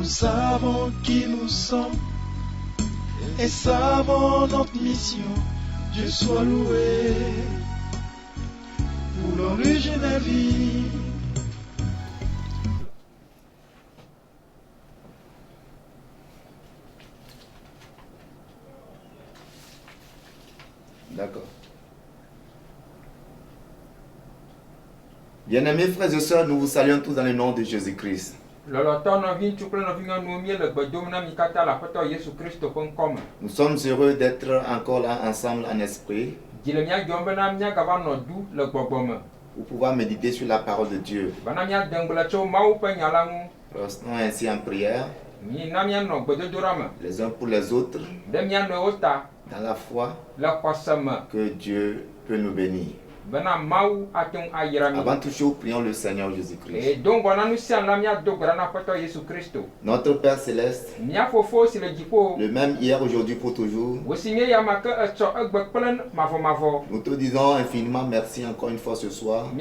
savons qui nous sommes et savons notre mission. Dieu soit loué pour l'originelle vie. D'accord. Bien-aimés frères et sœurs, nous vous saluons tous dans le nom de Jésus-Christ. Nous sommes heureux d'être encore là ensemble en esprit pour pouvoir méditer sur la parole de Dieu. Restons ainsi en prière les uns pour les autres dans la foi que Dieu peut nous bénir. Avant toute chose, prions le Seigneur Jésus-Christ. Notre Père Céleste, le même hier, aujourd'hui, pour toujours, nous te disons infiniment merci encore une fois ce soir pour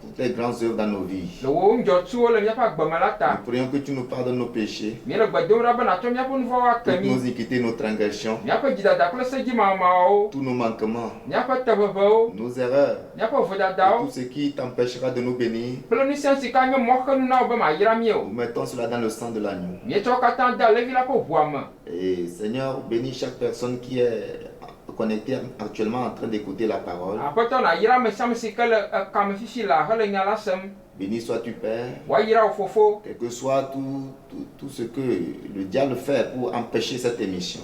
toutes les grandes œuvres dans nos vies. Nous prions que tu nous pardonnes nos péchés, toutes nos iniquités, nos transgressions, tous nos manquements, nos erreurs, et tout ce qui t'empêchera de nous bénir. Nous mettons cela dans le sang de l'agneau. Et Seigneur, bénis chaque personne qui est connectée actuellement en train d'écouter la parole. Béni sois-tu, Père. Quel que soit tout ce que le diable fait pour empêcher cette émission,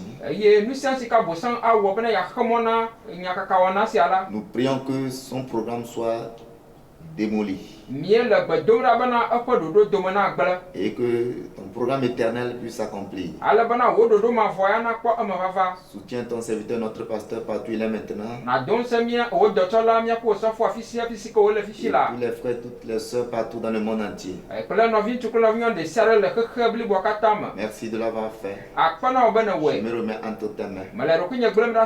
nous prions que son programme soit démoli et que ton programme éternel puisse s'accomplir. Soutiens ton serviteur, notre pasteur, partout il est maintenant. Et tous les frères, toutes les sœurs partout dans le monde entier. Merci de l'avoir fait. Je me remets entre tes mains,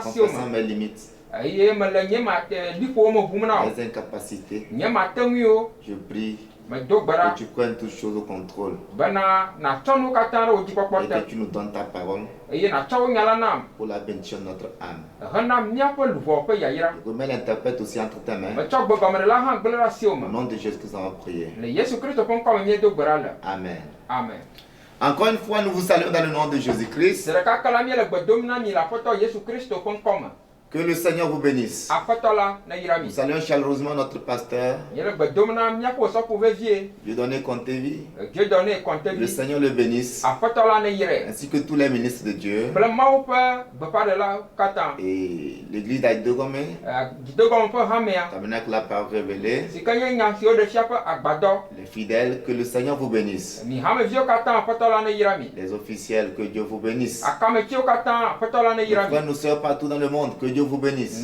confessant mes limites, mes incapacités. Je prie que tu prennes toutes choses au contrôle et que tu nous donnes ta parole pour la bénédiction de notre âme. Je remets l'interprète aussi entre tes mains. Au nom de Jésus, nous avons prié. Amen. Amen. Encore une fois, nous vous saluons dans le nom de Jésus-Christ. Que le Seigneur vous bénisse. Nous saluons chaleureusement notre pasteur. Dieu donné Contevi. Le Seigneur le bénisse. Ainsi que tous les ministres de Dieu. Et l'église d'Aïdogome. Tabernacle la parole révélée. Les fidèles, que le Seigneur vous bénisse. Les officiels, que Dieu vous bénisse. Les frères, nos sœurs partout dans le monde, que Dieu vous bénisse.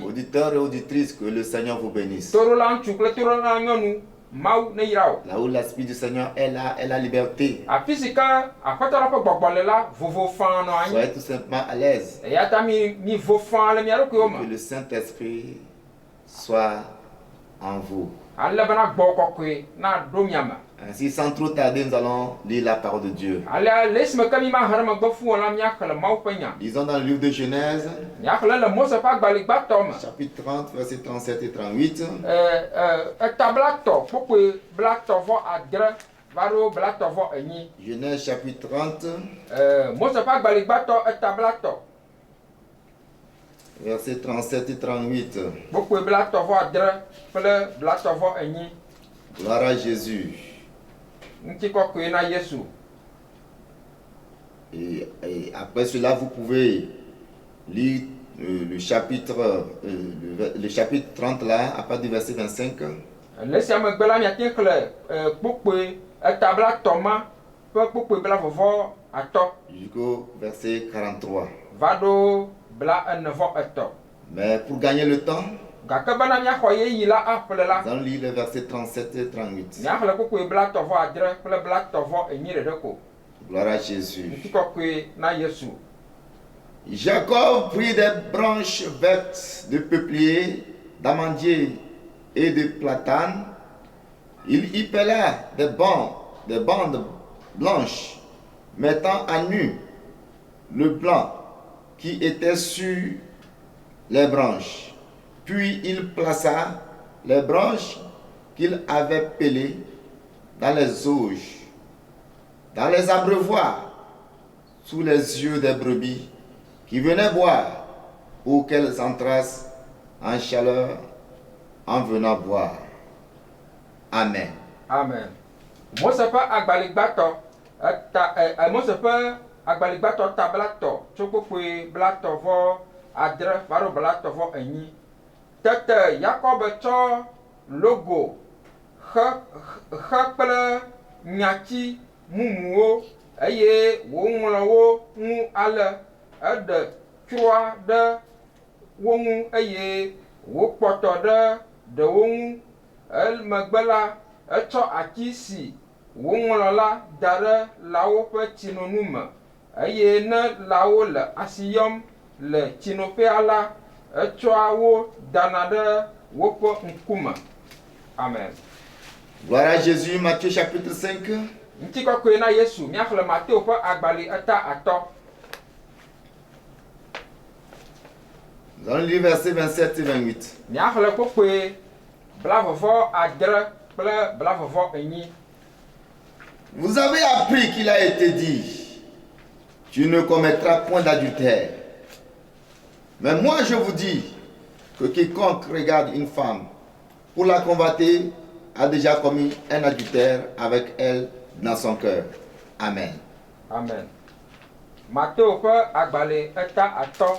Auditeurs et auditrices, que le Seigneur vous bénisse. Là où l'Esprit du Seigneur est là, est la liberté. Soyez tout simplement à l'aise. Que le Saint-Esprit soit en vous. Ainsi, sans trop tarder, nous allons lire la parole de Dieu. Lisons dans le livre de Genèse, chapitre 30, versets 37 et 38. Genèse chapitre 30, versets 37 et 38. Gloire à Jésus. Et après cela, vous pouvez lire le chapitre 30 là, à partir du verset 25. Jusqu'au verset 43. Mais pour gagner le temps, nous allons lire les versets 37 et 38. Gloire à Jésus. Jacob prit des branches vertes de peuplier, d'amandier et de platane Il y pela des bandes blanches, mettant à nu le blanc qui était sur les branches. Puis il plaça les branches qu'il avait pelées dans les auges, dans les abreuvoirs, sous les yeux des brebis qui venaient boire, pour qu'elles entrassent en chaleur en venant boire. Amen. Amen. Moi, c'est pas agbaligbato. Moi, c'est pas agbaligbato tablato. Chokopwe blato vo adre varo blato vo eni. Tete Jacob cho logo. Hakpele nyati mumuo. Eye wo nglawo ngu ale. Ede chua de wongu eye wo poto de wongu. El megbela etso ati si wo ŋlɔ la da ɖe lãwo ƒe tsinonu me eye ne lãwo le asi yɔm le tsinoƒea la etsɔa wo dana ɖe woƒe ŋkume. Amen. Gloire à Jésus, Matthieu chapitre 5. Ŋutikɔkɔe na Yesu, míaxlẽ Mateo ƒe agbali eta atɔ. Nous allons lire versets 27 et 28. Míaxlẽ kpokpoe blavɔvɔ adre kple blavɔvɔ enyi. Vous avez appris qu'il a été dit, tu ne commettras point d'adultère. Mais moi je vous dis que quiconque regarde une femme pour la convoiter a déjà commis un adultère avec elle dans son cœur. Amen. Amen. Mateo ƒe agbale eta atɔ.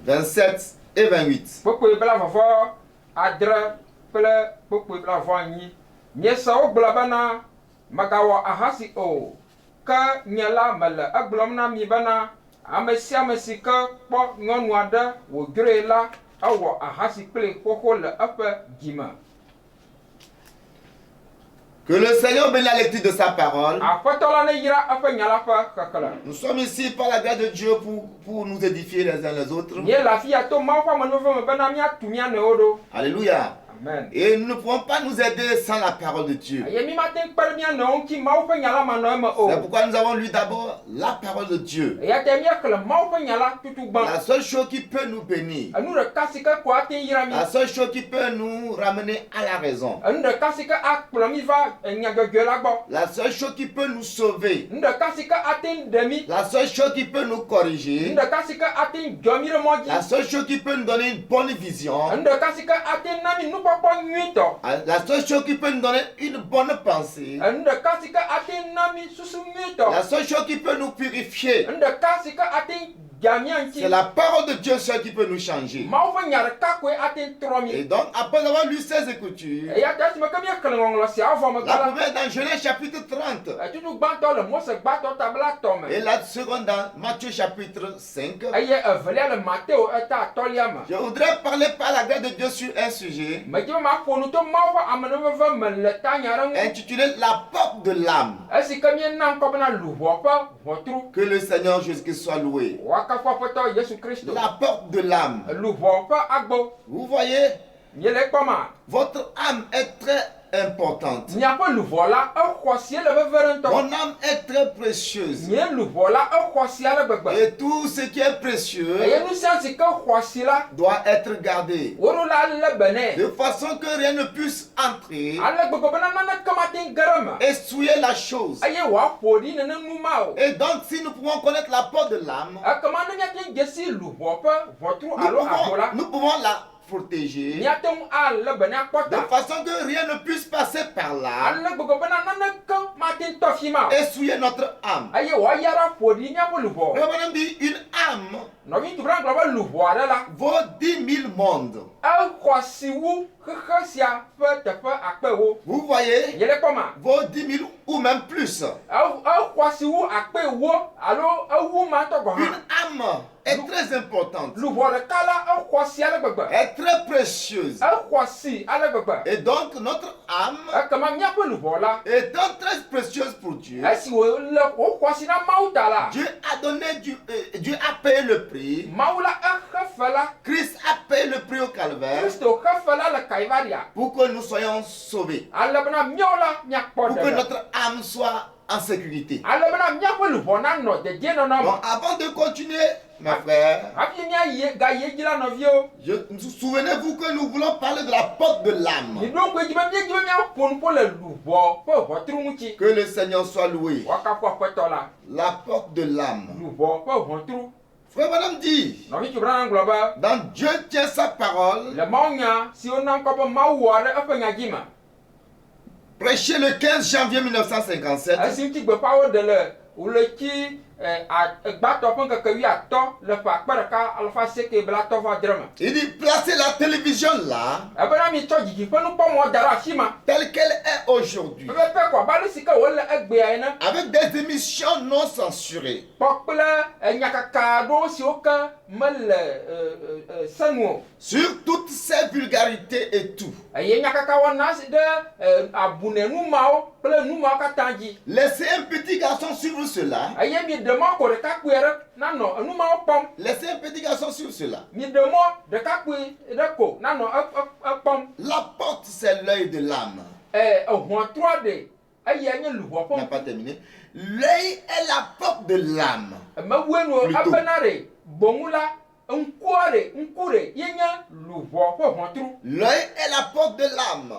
27 et 28. Kpokpoe blavɔvɔ adre kple kpokpoe blavɔ enyi. Miese wo gblɔ bena megawɔ ahasi o. Ke nye la mele egblɔm na mi bena ame sia ame si ke kpɔ nyɔnu aɖe wòdzroe la ewɔ ahasi kple xoxo le eƒe dzime. Que le Seigneur bénisse la lecture de sa parole. Nous sommes ici par la grâce de Dieu pour nous édifier les uns les autres. Alléluia. Amen. Et nous ne pouvons pas nous aider sans la parole de Dieu. C'est pourquoi nous avons lu d'abord la parole de Dieu. La seule chose qui peut nous bénir. La seule chose qui peut nous ramener à la raison. La seule chose qui peut nous sauver. La seule chose qui peut nous corriger. La seule chose qui peut nous donner une bonne vision. La seule chose qui peut nous donner une bonne pensée. La seule chose qui peut nous purifier. C'est la parole de Dieu seul qui peut nous changer. Et donc, après avoir lu ces Écritures, la première dans Genèse chapitre 30, et la seconde dans Matthieu chapitre 5, je voudrais parler par la grâce de Dieu sur un sujet intitulé La porte de l'âme. Que le Seigneur Jésus-Christ soit loué. La porte de l'âme. Vous voyez, votre âme est très importante. Mon âme est très précieuse. Et tout ce qui est précieux doit être gardé de façon que rien ne puisse entrer et souiller la chose. Et donc si nous pouvons connaître la porte de l'âme, nous pouvons la protéger de façon que rien ne puisse passer par là et souiller notre âme. Revenons dit une âme vaut 10 000 mondes. Vous voyez, vaut 10 000 ou même plus. Une âme est très importante. Est très précieuse. Et donc notre âme étant très précieuse pour Dieu, Dieu a donné Dieu a payé le prix Christ a payé le prix au calvaire pour que nous soyons sauvés, pour que notre âme soit en sécurité. Bon, avant de continuer, mes frères, souvenez-vous que nous voulons parler de la porte de l'âme. Que le Seigneur soit loué. La porte de l'âme. Frère Madame dit, dans Dieu tient sa parole, prêché le 15 janvier 1957. Il dit placez la télévision là, telle qu'elle est aujourd'hui, avec des émissions non censurées, sur toutes ces vulgarités et tout. Laissez un petit garçon suivre cela. Laissez un petit garçon suivre cela. La porte, c'est l'œil de l'âme. On n'a pas terminé. L'œil est la porte de l'âme. L'œil est la porte de l'âme.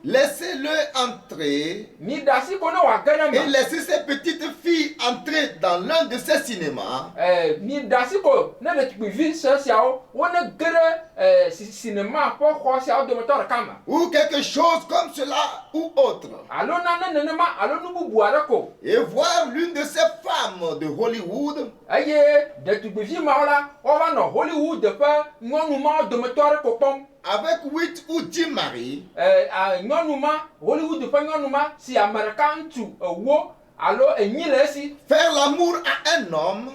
Laissez-le entrer et laissez ces petites filles entrer dans l'un de ces cinémas ou quelque chose comme cela ou autre et voir l'une de ces femmes de Hollywood avec 8 ou 10 maris, faire l'amour à un homme,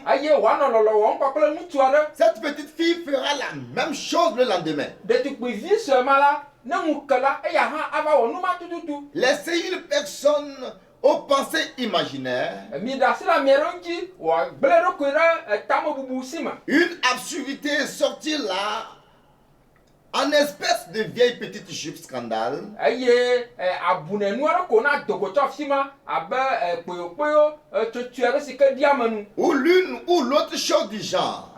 cette petite fille fera la même chose le lendemain. Laissez une personne aux pensées imaginaires, une absurdité sortir là en espèce de vieille petite jupe scandale, ou l'une ou l'autre chose du genre.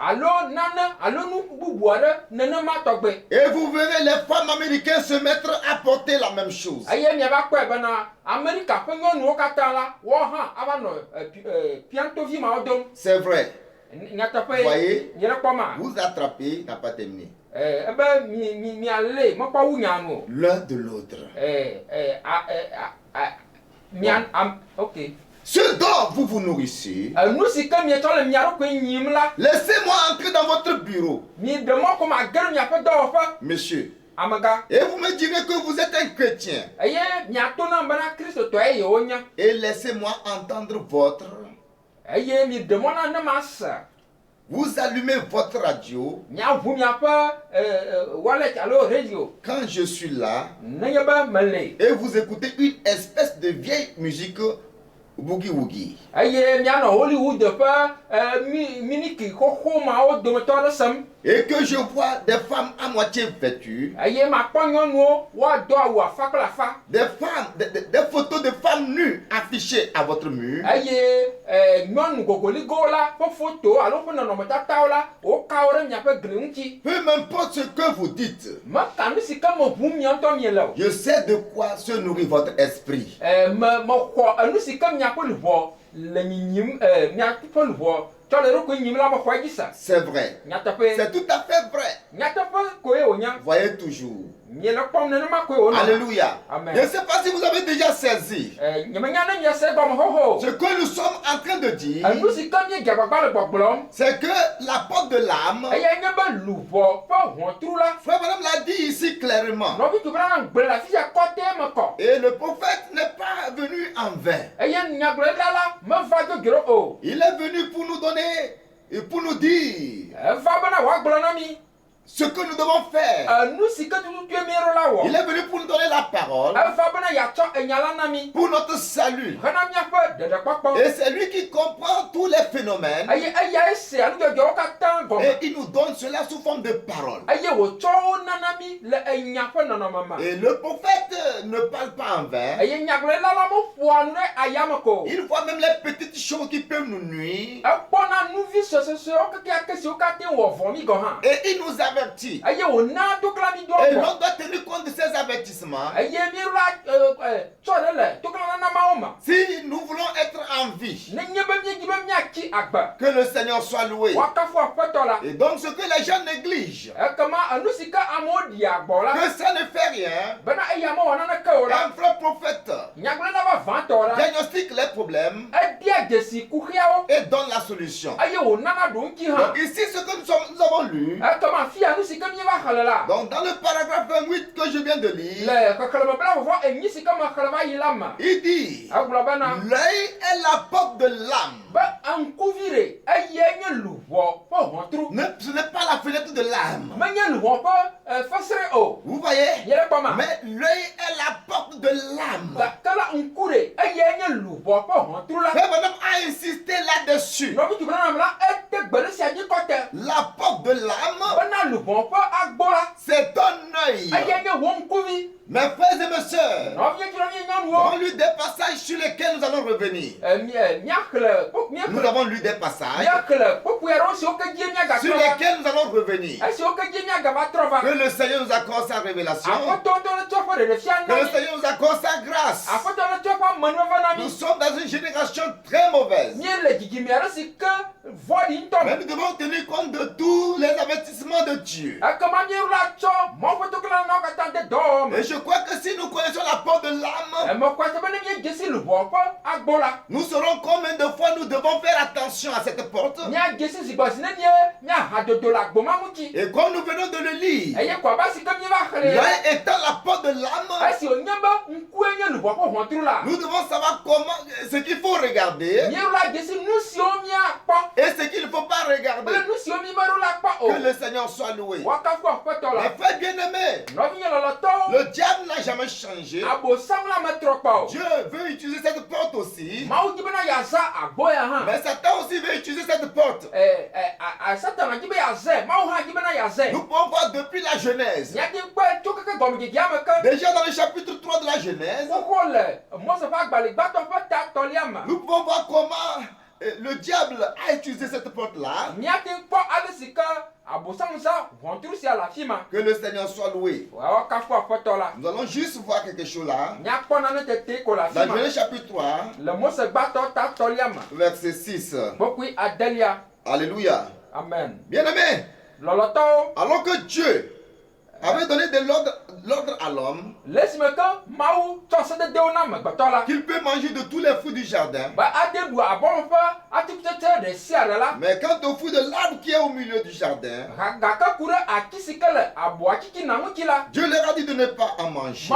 Et vous verrez les femmes américaines se mettre à porter la même chose. C'est vrai. Vous voyez, vous attrapez, n'a pas terminé. L'un de l'autre. Ce dont vous vous nourrissez, laissez-moi entrer dans votre bureau, monsieur. Et vous me direz que vous êtes un chrétien. Et laissez-moi entendre votre. Vous allumez votre radio. Quand je suis là, et vous écoutez une espèce de vieille musique boogie woogie. Et que je vois des femmes à moitié vêtues, des femmes, des photos de femmes nues affichées à votre mur, peu m'importe ce que vous dites, je sais de quoi se nourrit votre esprit. C'est vrai. C'est tout à fait vrai. Voyez toujours. Alléluia. Je ne sais pas si vous avez déjà saisi ce que nous sommes en train de dire. C'est que la porte de l'âme, Frère Madame l'a dit ici clairement. Et le prophète n'est pas venu en vain. Il est venu pour nous donner et pour nous dire ce que nous devons faire. Il est venu pour nous donner la parole, pour notre salut. Et c'est lui qui comprend tous les phénomènes. Et il nous donne cela sous forme de parole. Et le prophète ne parle pas en vain. Il voit même les petites choses qui peuvent nous nuire. Et il nous avertit. Et l'on doit tenir compte de ces avertissements. Si nous voulons être en vie, que le Seigneur soit loué. Et donc ce que les gens négligent, que ça ne fait rien. Un vrai prophète diagnostique les problèmes et donne la solution. Donc ici ce que nous avons lu, donc dans le paragraphe 28 que je viens de lire, il dit l'œil est la porte de l'âme. Ce n'est pas la fenêtre de l'âme. Vous voyez? Mais l'œil est la porte de l'âme. Frère Branham a insisté là-dessus. La porte de l'âme, c'est un œil. Mes frères et mes sœurs, nous avons lu des passages sur lesquels nous allons revenir. Nous avons lu des passages sur lesquels nous allons revenir. Que le Seigneur nous accorde sa révélation. Que le Seigneur nous accorde sa grâce. Nous sommes dans une génération très mauvaise. Mais nous devons tenir compte de tous les avertissements de Dieu. Et je crois que si nous connaissons la porte de l'âme, nous saurons combien de fois nous devons faire attention à cette porte. Et comme nous venons de le lire, l'œil étant la porte de l'âme, nous devons savoir comment, ce qu'il faut regarder et ce qu'il ne faut pas regarder. Que le Seigneur soit loué. Mais frères bien-aimés, le diable n'a jamais changé. Dieu veut utiliser cette porte aussi. Mais Satan aussi veut utiliser cette porte. Nous pouvons voir depuis la Genèse. Déjà dans le chapitre 3 de la Genèse, nous pouvons voir comment le diable a utilisé cette porte-là. Que le Seigneur soit loué. Nous allons juste voir quelque chose là. Dans Genèse chapitre 3, verset 6. Alléluia. Amen. Bien-aimé, alors que Dieu avait donné de l'ordre à l'homme qu'il peut manger de tous les fruits du jardin. Mais quant au fruit de l'arbre qui est au milieu du jardin, Dieu leur a dit de ne pas en manger.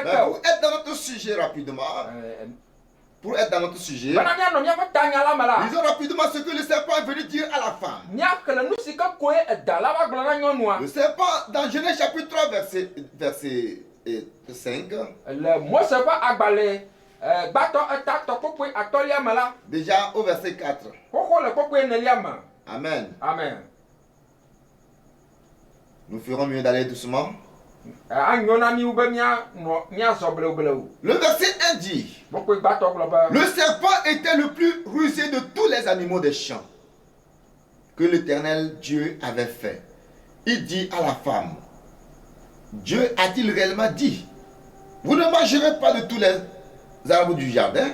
Mais pour être dans notre sujet rapidement, lisons rapidement ce que le serpent est venu dire à la femme. Le serpent, dans Genèse chapitre 3, verset 5, déjà au verset 4. Amen. Amen. Nous ferons mieux d'aller doucement. Le verset 1 dit: le serpent était le plus rusé de tous les animaux des champs que l'Éternel Dieu avait fait. Il dit à la femme: Dieu a-t-il réellement dit, vous ne mangerez pas de tous les arbres du jardin?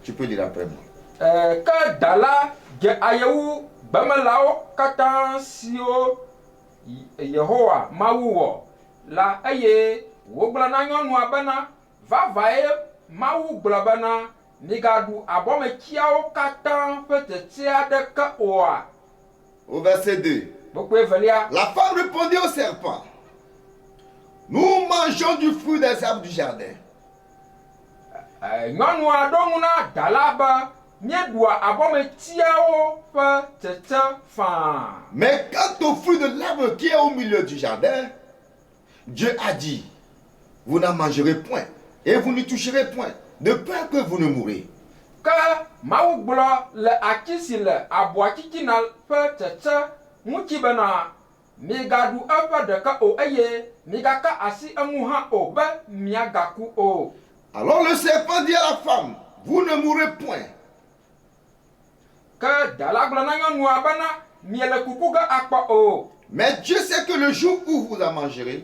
Tu peux dire après moi. Yehowa Mawu la eye wogla na nyɔnua bena vavae Mawu gblɔ bena migadu abɔmetsiawo katã ƒe tete aɖeke oa. Au verset 2. La femme répondit au serpent: nous mangeons du fruit des arbres du jardin. Nyɔnua ɖo ŋu na dala be Mais quant au fruit de l'arbre qui est au milieu du jardin, Dieu a dit, vous n'en mangerez point et vous ne toucherez point, de peur que vous ne mourrez. Alors le serpent dit à la femme, vous ne mourrez point. Mais Dieu sait que le jour où vous en mangerez,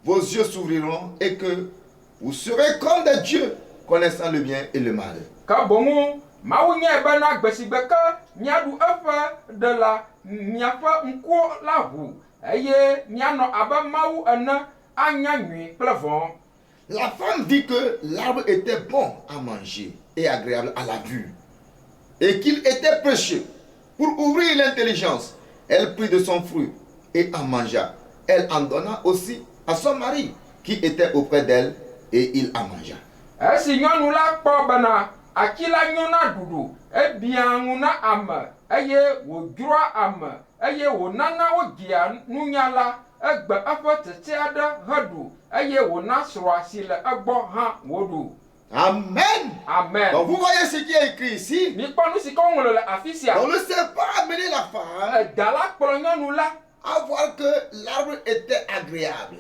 vos yeux s'ouvriront et que vous serez comme des dieux, connaissant le bien et le mal. La femme dit que l'arbre était bon à manger et agréable à la vue, et qu'il était précieux pour ouvrir l'intelligence. Elle prit de son fruit et en mangea. Elle en donna aussi à son mari qui était auprès d'elle et il en mangea. Amen. Amen. Donc vous voyez ce qui est écrit ici. Donc le serpent a amené la femme à voir que l'arbre était agréable.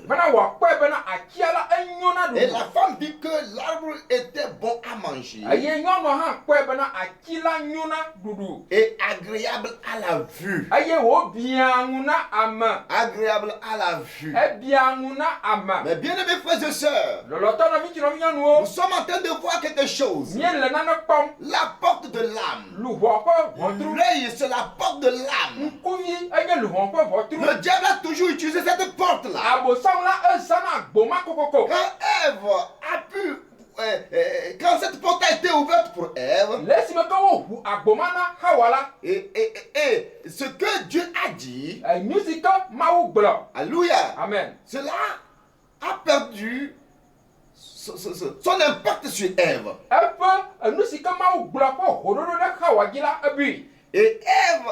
Et la femme dit que l'arbre était bon à manger. Et agréable à la vue. Agréable à la vue. Mais bien aimés frères et sœurs, nous sommes en train de voir quelque chose. La porte de l'âme. L'œil, c'est la porte de l'âme. Le diable a toujours utilisé cette porte-là. Quand cette porte a été ouverte pour Ève, et ce que Dieu a dit, alléluia, Amen. Cela a perdu son impact sur Ève. Et Ève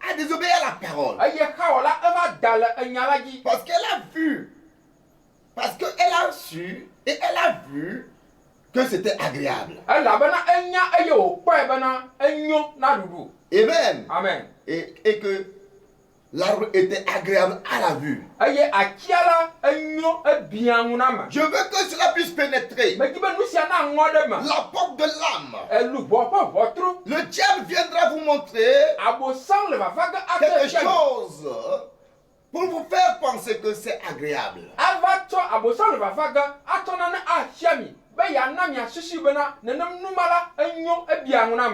a désobéi à la parole. Parce qu'elle a vu, parce qu'elle a su et elle a vu que c'était agréable. Amen. Amen. Et que l'arbre était agréable à la vue. Je veux que cela puisse pénétrer la porte de l'âme. Le diable viendra vous montrer quelque chose pour vous faire penser que c'est agréable.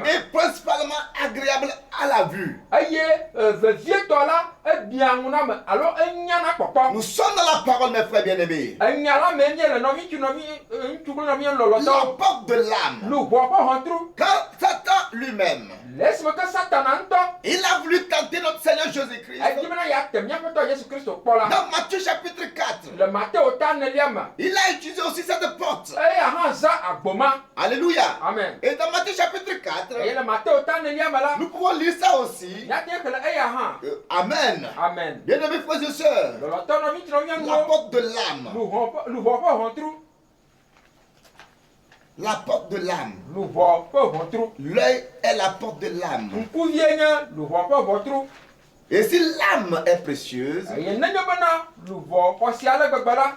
Et principalement agréable à la vue. Nous sommes dans la parole, mes frères bien-aimés. La porte de l'âme. Quand Satan lui-même, il a voulu tenter notre Seigneur Jésus-Christ. Dans Matthieu chapitre 4, il a utilisé aussi cette porte. Alléluia. Amen. Et dans Matthieu chapitre 4, nous pouvons lire ça aussi. Amen. Amen. Bien-aimés frères et sœurs, la porte de l'âme. La porte de l'âme. L'œil est la porte de l'âme. Et si l'âme est précieuse,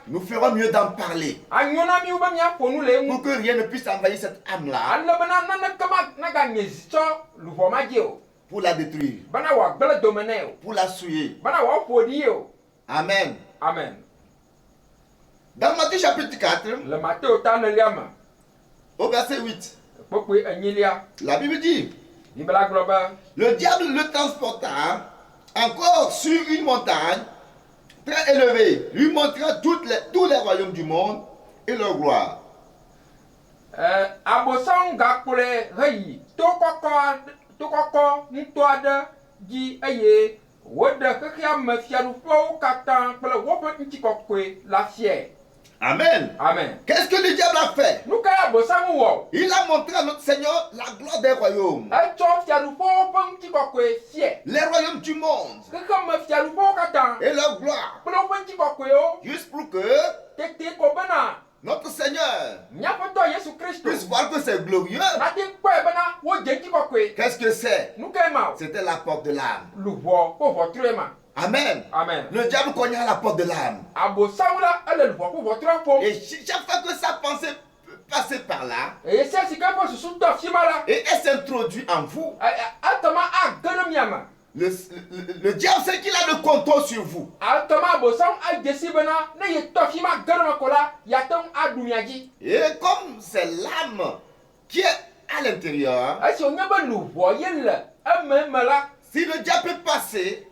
nous ferons mieux d'en parler pour que rien ne puisse envahir cette âme-là pour la détruire, pour la souiller. Amen. Amen. Dans Matthieu chapitre 4, au verset 8, la Bible dit, le diable le transporta encore sur une montagne très élevée, lui montrant tous les royaumes du monde et leur gloire. Amen. Amen. Qu'est-ce que le diable a fait? Il a montré à notre Seigneur la gloire des royaumes. Les royaumes du monde. Et leur gloire. Juste pour que notre Seigneur puisse voir que c'est glorieux. Qu'est-ce que c'est? C'était la porte de l'âme. Amen. Amen. Le diable cogne à la porte de l'âme. Et chaque fois que sa pensée passer par là, et elle s'introduit en vous, le diable sait qu'il a le contrôle sur vous. Et comme c'est l'âme qui est à l'intérieur, si le diable peut passer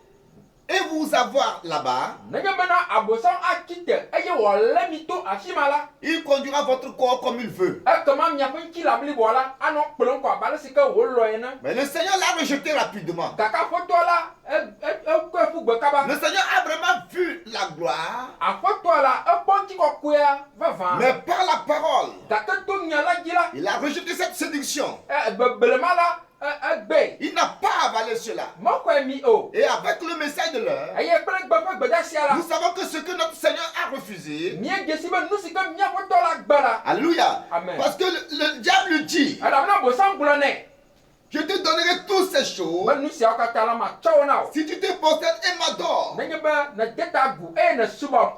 et vous avoir là-bas, il conduira votre corps comme il veut. Mais le Seigneur l'a rejeté rapidement. Le Seigneur a vraiment vu la gloire, mais par la parole, il a rejeté cette séduction. Il n'a pas avalé cela. Et avec le message de l'heure, nous savons que ce que notre Seigneur a refusé, alléluia, parce que le diable dit, je te donnerai toutes ces choses si tu te prosternes et m'adores.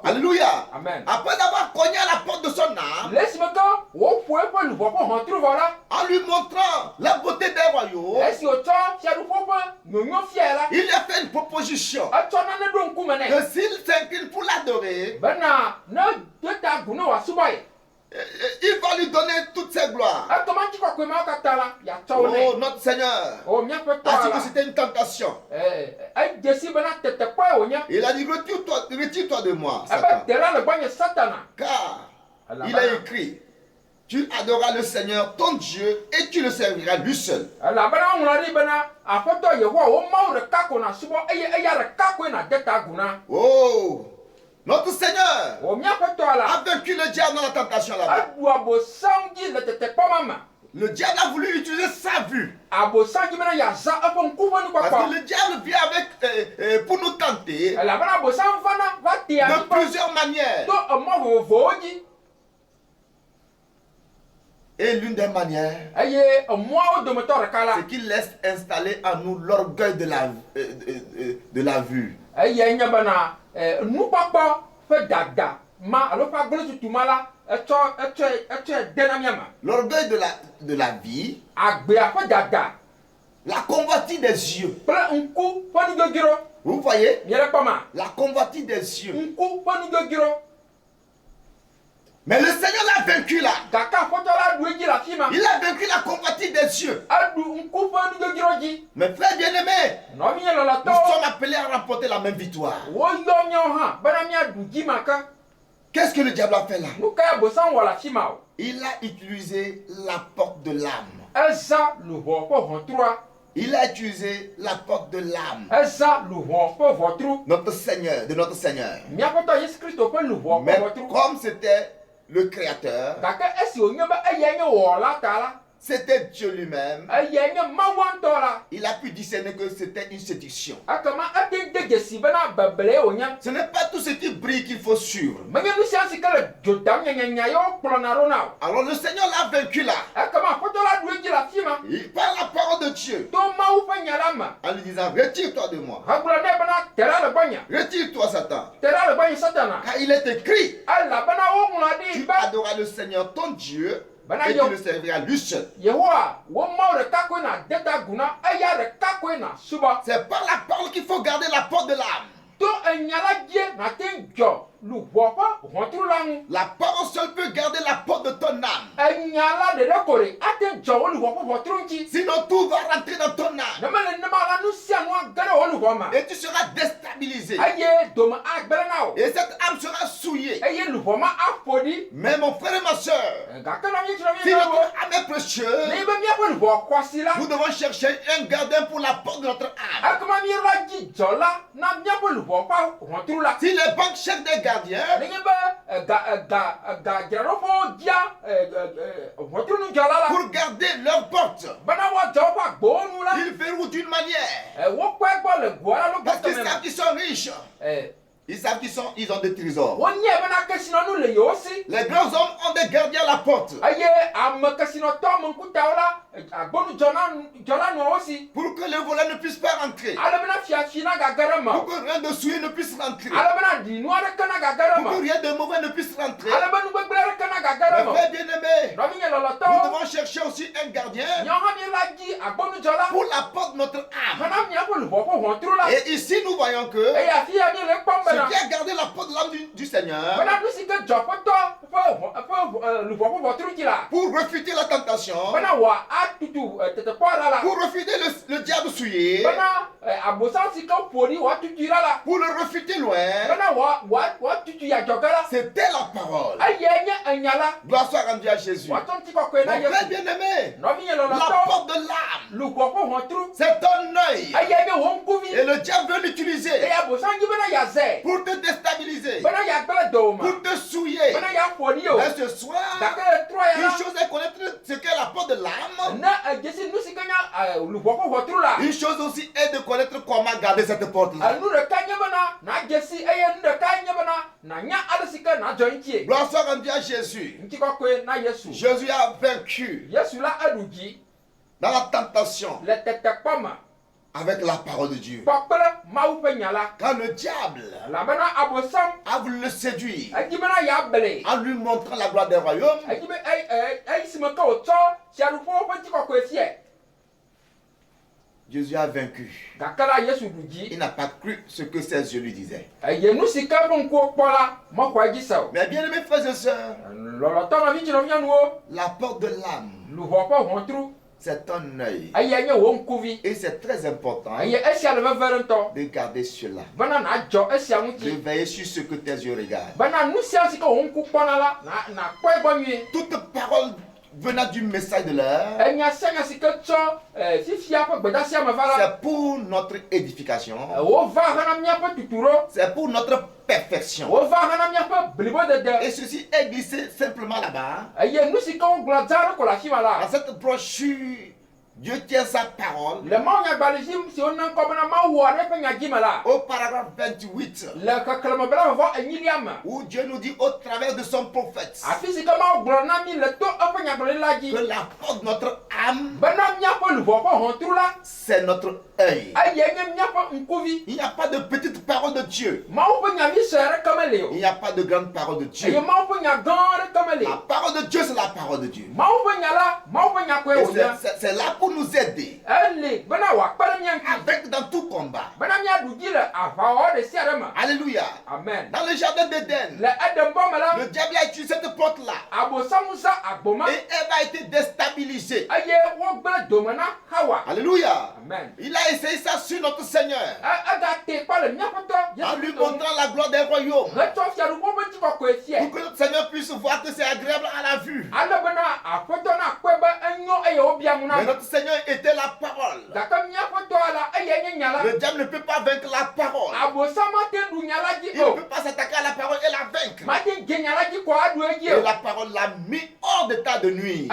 Alléluia. Amen. Après avoir cogné à la porte de son âme, en lui montrant la beauté des royaumes, il lui a fait une proposition que s'il s'incline pour l'adorer, il va lui donner toutes ses gloires. Oh, notre Seigneur a dit que c'était une tentation. Il a dit, retire-toi de moi, Satan. Car il a écrit, tu adoreras le Seigneur, ton Dieu, et tu le serviras lui seul. Oh, notre Seigneur a vaincu le diable dans la tentation là-bas. Le diable a voulu utiliser sa vue. Parce que le diable vient avec pour nous tenter de plusieurs manières. Et l'une des manières, c'est qu'il laisse installer en nous l'orgueil de la vue. L'orgueil de la vie, la convoitise des yeux. Vous voyez? La convoitise des yeux. Mais le Seigneur l'a vaincu là. Il a vaincu la convoitise des yeux. Mes frères bien-aimés, nous sommes appelés à remporter la même victoire. Qu'est-ce que le diable a fait là? Il a utilisé la porte de l'âme. Il a utilisé la porte de l'âme. Notre Seigneur. Mais comme c'était le Créateur, c'était Dieu lui-même, il a pu discerner que c'était une séduction. Ce n'est pas tout ce qui brille qu'il faut suivre. Alors le Seigneur l'a vaincu là. Il parle la parole de Dieu en lui disant, retire-toi de moi. Retire-toi, Satan. Car il est écrit, tu adoreras le Seigneur ton Dieu et tu le serviras lui seul. C'est par la parole qu'il faut garder la porte de l'âme. La parole seule peut garder la porte de ton âme. Sinon tout va rentrer dans ton âme. Et tu seras déstabilisé. Et cette âme sera souillée. Mais mon frère et ma soeur, si notre âme est précieuse, nous devons chercher un gardien pour la porte de notre âme. Si les banques cherchent des gardiens, gardien, pour garder leur porte, ils verront d'une manière. Parce qu'ils savent qu'ils sont riches. Ils savent qu'ils ont des trésors. Les grands hommes ont des gardiens à la porte. Pour que les voleurs ne puissent pas rentrer. Pour que rien de souillé ne puisse rentrer. Pour que rien de mauvais ne puisse rentrer. Mes frères bien-aimés, nous devons chercher aussi un gardien pour la porte de notre âme. Et ici nous voyons que celui qui a gardé la porte de l'âme du Seigneur pour refuter la tentation, pour refuter le diable souillé, pour le refuter loin, c'était la parole. Gloire soit rendue à Jésus. Mon frère bien-aimé, la porte de l'âme, c'est ton œil. Et le diable veut l'utiliser pour te déstabiliser, pour te souiller. Mais ce soir, une chose est connaître ce qu'est la porte de l'âme. Une chose aussi est de connaître comment garder cette porte-là. Gloire soit rendue à Jésus. Jésus a vaincu dans la tentation avec la parole de Dieu. Quand le diable a voulu le séduire en lui montrant la gloire des royaumes, Jésus a vaincu. Il n'a pas cru ce que ses yeux lui disaient. Mais bien aimés frères et sœurs, la porte de l'âme, c'est un œil. Et c'est très important de garder cela. De veiller sur ce que tes yeux regardent. Toute parole venant du message de l'heure, c'est pour notre édification, c'est pour notre perfection. Et ceci est glissé simplement là-bas. Dans cette brochure, Dieu tient sa parole. Au paragraphe 28, où Dieu nous dit au travers de son prophète que la porte de notre âme, c'est notre œil. Il n'y a pas de petite parole de Dieu. Il n'y a pas de grande parole de Dieu. La parole de Dieu, c'est la parole de Dieu. C'est là pour nous aider avec dans tout combat. Alléluia. Amen. Dans le jardin d'Éden, le diable a utilisé cette porte-là et elle a été déstabilisée. Alléluia. Amen. Il a essayé ça sur notre Seigneur en lui montrant la gloire des royaumes pour que notre Seigneur puisse voir que c'est agréable à la vue. Mais notre Seigneur était la parole. Le diable ne peut pas vaincre la parole. Il ne peut pas s'attaquer à la parole et la vaincre. Et la parole l'a mis hors d'état de nuire.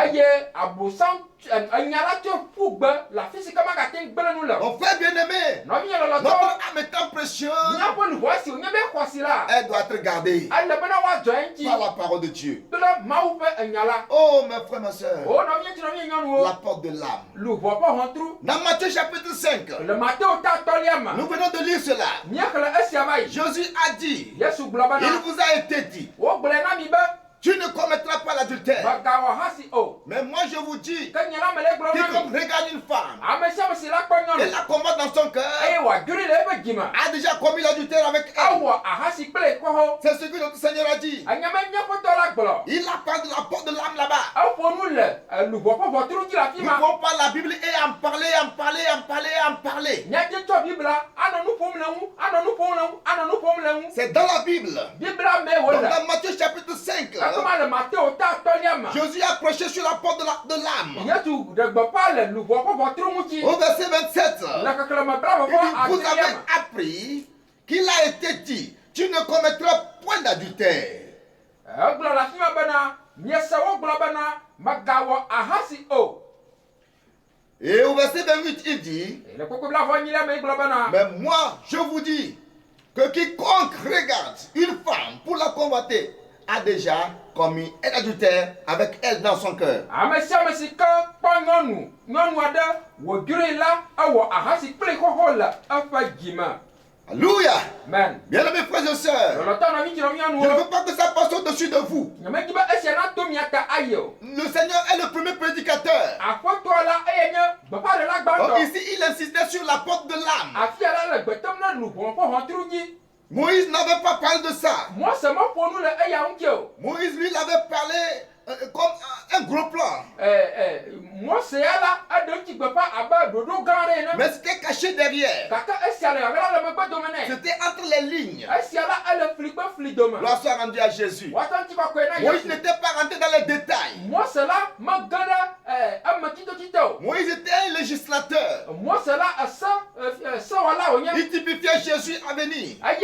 Mon frère bien-aimé, notre âme étant précieuse, elle doit être gardée par la parole de Dieu. Oh mes frères, mes soeurs, la porte de l'âme. Dans Matthieu chapitre 5, nous venons de lire cela. Jésus a dit, il vous a été dit, tu ne commettras pas l'adultère. Mais moi je vous dis, quiconque regarde une femme et la combat dans son cœur a déjà commis l'adultère avec elle. C'est ce que notre Seigneur a dit. Il a parlé de la porte de l'âme là-bas. Nous pouvons pas la Bible et en parler, en parler, en parler, en parler. C'est dans la Bible. Donc dans Matthieu chapitre 5, Jésus a prêché sur la porte de l'âme. Au verset 27, vous avez appris qu'il a été dit, tu ne commettras point d'adultère. Et au verset 28, il dit, mais moi, je vous dis que quiconque regarde une femme pour la convoiter a déjà commis un adultère avec elle dans son cœur. Alléluia. Amen. Bien-aimés frères et sœurs, je ne veux pas que ça passe au-dessus de vous. Le Seigneur est le premier prédicateur. Donc ici, il insistait sur la porte de l'âme. Moïse n'avait pas parlé de ça. Moïse, lui, l'avait parlé comme un gros plan. Mais c'était caché derrière. C'était entre les lignes. Lorsqu'on a rendu à Jésus, Moïse n'était pas rentré dans les détails. Moïse était un législateur. Il typifiait Jésus à venir. Et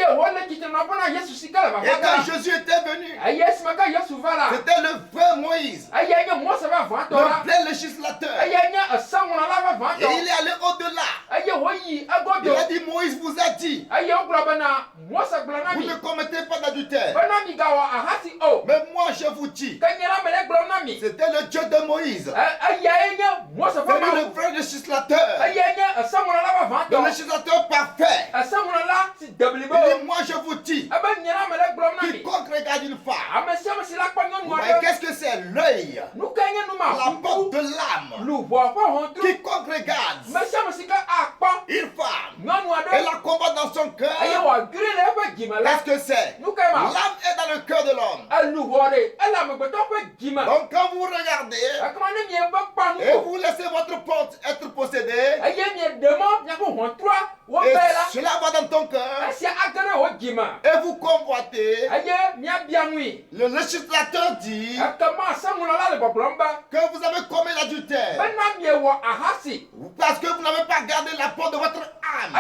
quand Jésus était venu, c'était le vrai Moïse, le vrai législateur. Et il est allé au-delà. Il a dit, Moïse vous a dit, vous ne commettez pas d'adultère. Mais moi je vous dis, c'était le Dieu de Moïse. C'est lui le vrai législateur. Le législateur parfait. Il dit, moi je vous dis, quiconque regarde une femme, qu'est-ce que c'est? L'œil, la porte de l'âme. Quiconque regarde une femme et la combat dans son cœur, qu'est-ce que c'est? L'âme est dans le cœur de l'homme. Donc quand vous regardez et vous laissez votre porte être possédée, et cela va dans ton cœur, et vous convoitez, le législateur dit que vous avez commis l'adultère parce que vous n'avez pas gardé la porte de votre âme.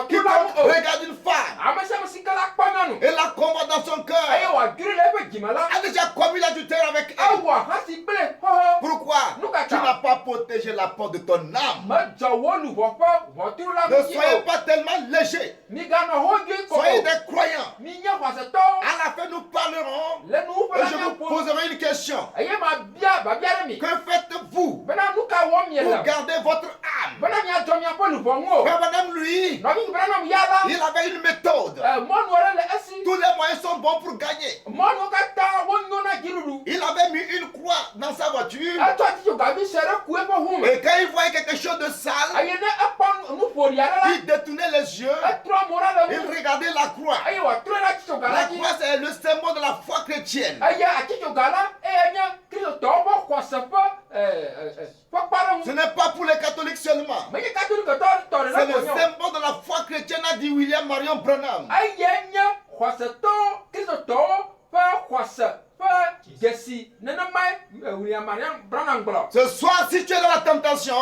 Quiconque regarde une femme et la combat dans son cœur a déjà commis l'adultère avec elle. Pourquoi? Tu n'as pas protégé la porte de ton âme. Ne soyez pas tellement léger. Soyez des croyants. À la fin, nous parlerons et je vous poserai une question. Que faites-vous pour garder votre âme? Frère Madame, lui, il avait une méthode. Tous les moyens sont bons pour gagner. Il avait mis une croix dans sa voiture. Et quand il voyait quelque chose de sale, il détournait les yeux. Il regardait la croix. La croix, c'est le symbole de la foi chrétienne. Ce n'est pas pour les catholiques seulement. C'est le symbole de la foi chrétienne, a dit William Marion Branham. Ce soir, si tu es dans la tentation,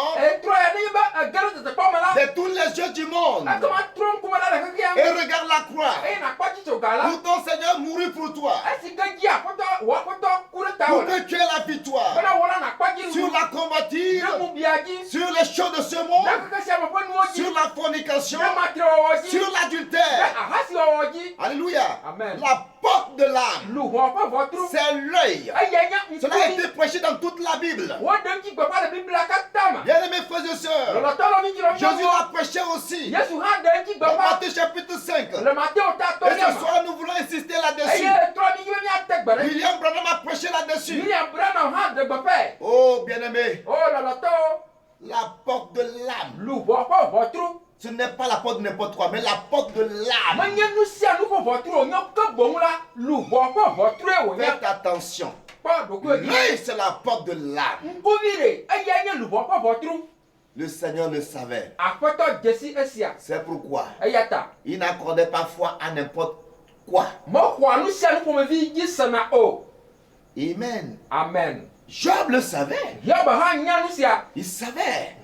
détourne les yeux du monde et regarde la croix où ton Seigneur mourut pour toi, pour que tu aies la victoire sur la combative, sur les choses de ce monde, sur la fornication, sur l'adultère. Alléluia. Amen. La porte de l'âme, c'est l'œil. Cela a été prêché dans toute la Bible. Bien-aimés frères et sœurs, Jésus l'a prêché aussi dans Matthieu chapitre 5. Et ce soir, nous voulons insister là-dessus. William Branham a prêché là-dessus. Oh, bien-aimés, la porte de l'âme, ce n'est pas la porte de n'importe quoi, mais la porte de l'âme. Faites attention. L'œil, c'est la porte de l'âme. Le Seigneur le savait. C'est pourquoi il n'accordait pas foi à n'importe quoi. Amen. Amen. Job le savait. Il savait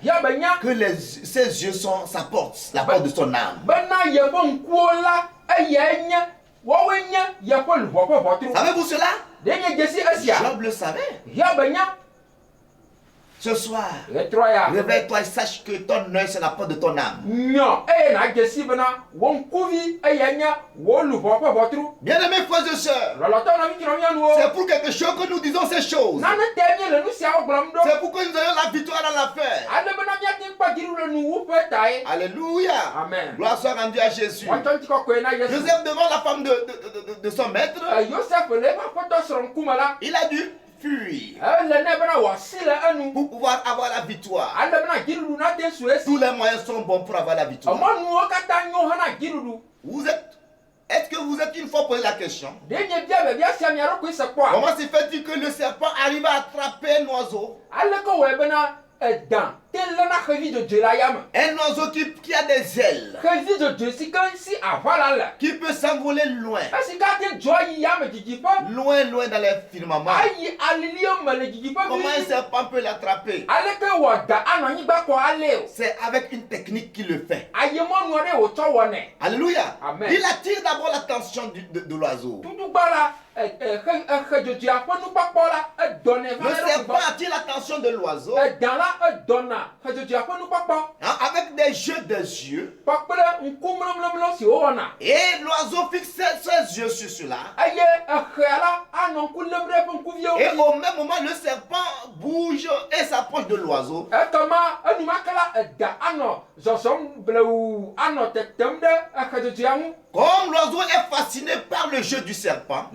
que ses yeux sont sa porte, la porte de son âme. Savez-vous cela? Job le savait. Ce soir, réveille-toi et sache que ton œil c'est la porte de ton âme. Bien-aimés frères et sœurs, c'est pour quelque chose que nous disons ces choses. C'est pourquoi nous ayons la victoire dans l'affaire. Alléluia. Amen. Gloire soit rendue à Jésus. Joseph devant la femme de son maître, il a dû fuir pour pouvoir avoir la victoire. Tous les moyens sont bons pour avoir la victoire. Est-ce que vous êtes une fois posé la question? Comment se fait-il que le serpent arrive à attraper un oiseau? Un oiseau qui a des ailes, qui peut s'envoler loin, loin dans les firmaments. Comment un serpent peut l'attraper? C'est avec une technique qu'il le fait. Alléluia. Amen. Il attire d'abord l'attention de l'oiseau. Le serpent attire l'attention de l'oiseau avec des jeux des yeux. Et l'oiseau fixe ses yeux sur cela. Et au même moment, le serpent bouge et s'approche de l'oiseau. Comme l'oiseau est fasciné par le jeu du serpent,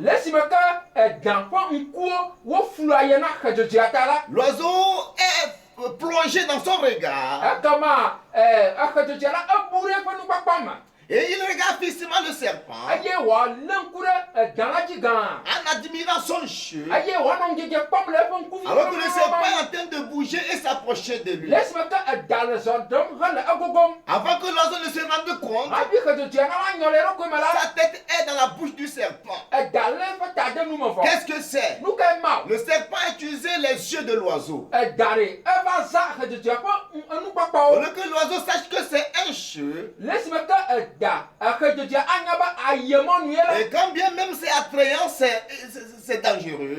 l'oiseau est plongé dans son regard. Et il regarde fixement le serpent en admirant son jeu, alors que le serpent est en train de bouger et s'approcher de lui. Avant que l'oiseau ne se rende compte, sa tête est dans la bouche du serpent. Qu'est-ce que c'est? Le serpent a utilisé les yeux de l'oiseau. Au lieu que l'oiseau sache que c'est un jeu, et quand bien même c'est attrayant, c'est dangereux.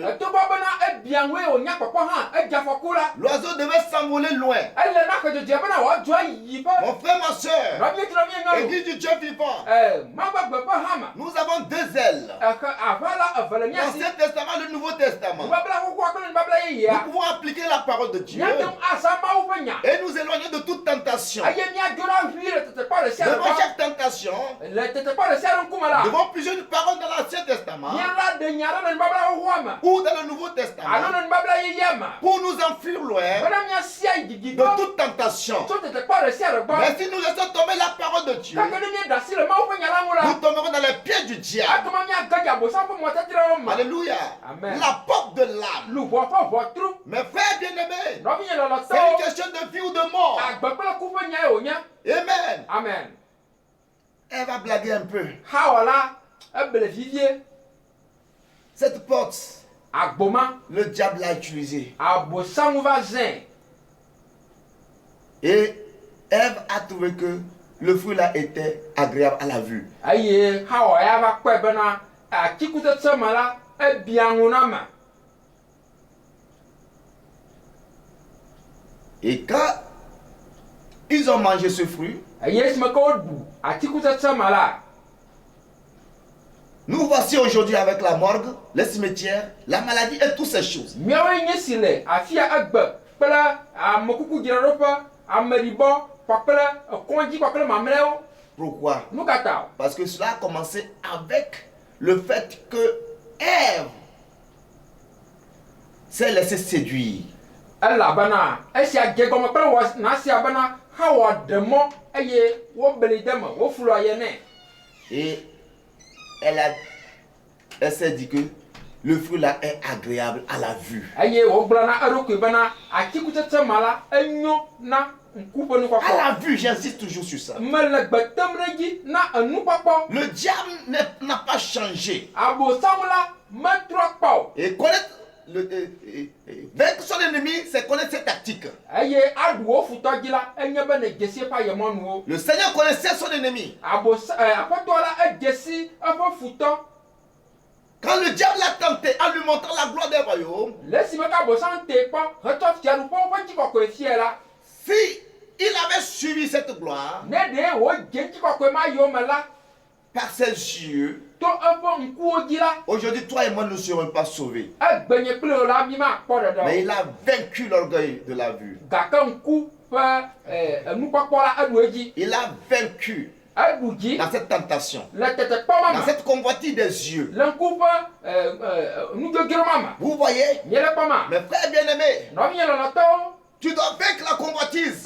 L'oiseau devait s'envoler loin. Mon frère, ma soeur, Église du Dieu vivant, nous avons deux ailes. L'Ancien Testament, le Nouveau Testament. Nous pouvons appliquer la parole de Dieu et nous éloigner de toute tentation. Devant chaque tentation, devant plusieurs paroles dans l'Ancien Testament ou dans le Nouveau Testament, pour nous enfuir loin de toute tentation. Mais si nous laissons tomber la parole de Dieu, nous tomberons dans les pieds du diable. Alléluia. Amen. La porte de l'âme. Mes frères bien-aimés, c'est une question de vie ou de mort. Amen. Amen. Elle va blaguer un peu. Cette porte, le diable l'a utilisée. Et Ève a trouvé que le fruit là était agréable à la vue. Et quand ils ont mangé ce fruit, nous voici aujourd'hui avec la morgue, les cimetières, la maladie et toutes ces choses. Pourquoi? Parce que cela a commencé avec le fait que Ève s'est laissée séduire. Et elle s'est dit que le fruit là est agréable à la vue. À la vue, j'insiste toujours sur ça. Le diable n'a pas changé. Et connaître vaincre son ennemi, c'est connaître ses tactiques. Le Seigneur connaissait son ennemi. Quand le diable l'a tenté en lui montrant la gloire des royaumes, si il avait suivi cette gloire par ses yeux, aujourd'hui, toi et moi ne serons pas sauvés. Mais il a vaincu l'orgueil de la vue. Il a vaincu dans cette tentation, dans cette convoitise des yeux. Vous voyez, mes frères bien-aimés, tu dois vaincre la convoitise.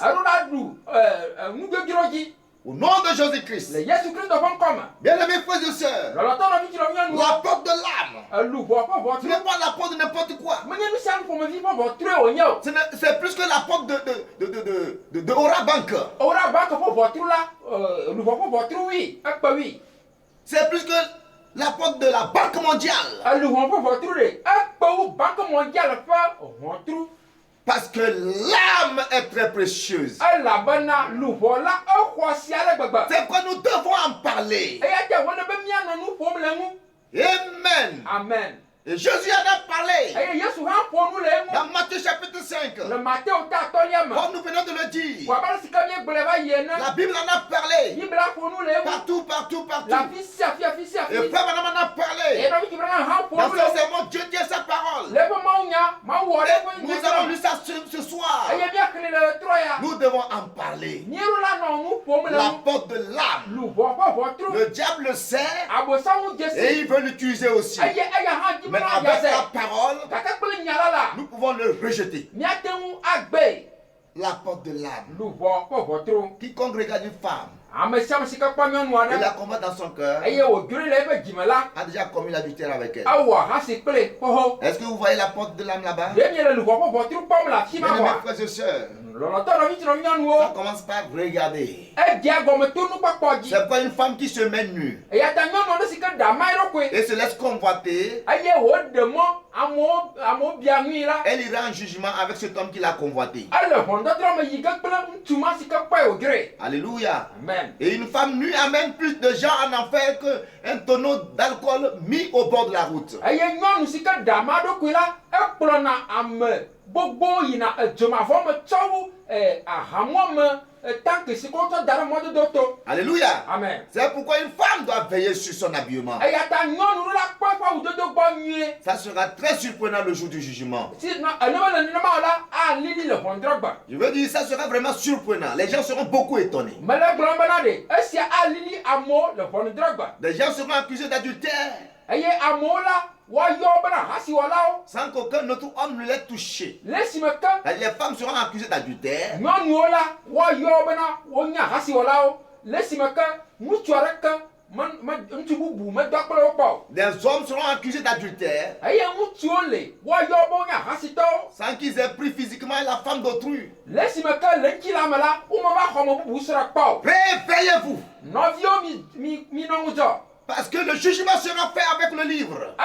Au nom de Jésus-Christ. Bien-aimés frères et sœurs, la porte de l'âme, ce n'est pas la porte de n'importe quoi. C'est plus que la porte de Aura Bank. C'est plus que la porte de la Banque mondiale. Parce que l'âme est très précieuse. C'est pourquoi nous devons en parler. Amen. Amen. Et Jésus en a parlé dans Matthieu chapitre 5. Comme nous venons de le dire, la Bible en a parlé partout. Et Frère Madame en a parlé. Dans ce sermon, Dieu tient sa parole. Et nous avons lu ça ce soir. Nous devons en parler. La porte de l'âme. Le diable le sait et il veut l'utiliser aussi. Mais avec la parole, nous pouvons le rejeter. La porte de l'âme. Quiconque regarde une femme et la combat dans son cœur a déjà commis l'adultère avec elle. Est-ce que vous voyez la porte de l'âme là-bas? Bien-aimés frères et sœurs, ça commence par regarder. C'est pas une femme qui se met nue et se laisse convoiter. Elle ira en jugement avec cet homme qui l'a convoité. Alléluia. Amen. Et une femme nue amène plus de gens en enfer qu'un tonneau d'alcool mis au bord de la route. Alléluia. Amen. C'est pourquoi une femme doit veiller sur son habillement. Ça sera très surprenant le jour du jugement. Je veux dire, ça sera vraiment surprenant. Les gens seront beaucoup étonnés. Les gens seront accusés d'adultère sans qu'aucun autre homme ne l'ait touché. Les femmes seront accusées d'adultère des hommes seront accusés d'adultère sans qu'ils aient pris physiquement la femme d'autrui. Réveillez-vous, parce que le jugement sera fait avec le livre.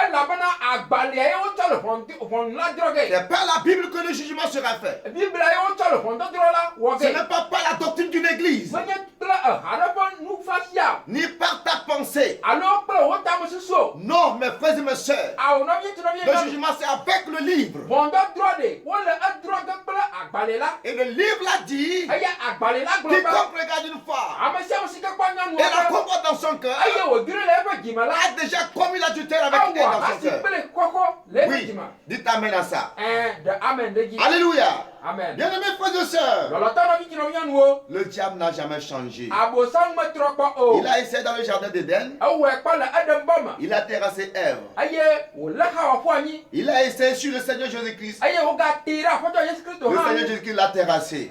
C'est par la Bible que le jugement sera fait. Ce n'est pas par la doctrine d'une église, ni par ta pensée. Non, mes frères et mes sœurs, le jugement c'est avec le livre. Et le livre l'a dit, quiconque regarde une femme et la combat dans son cœur a déjà commis l'adultère avec elle dans son cœur. Oui, dites amen à ça. Alléluia. Amen. Bien-aimés frères et sœurs, le diable n'a jamais changé. Il a essayé dans le jardin d'Éden. Il a terrassé Ève. Il a essayé sur le Seigneur Jésus-Christ. Le Seigneur Jésus-Christ l'a terrassé.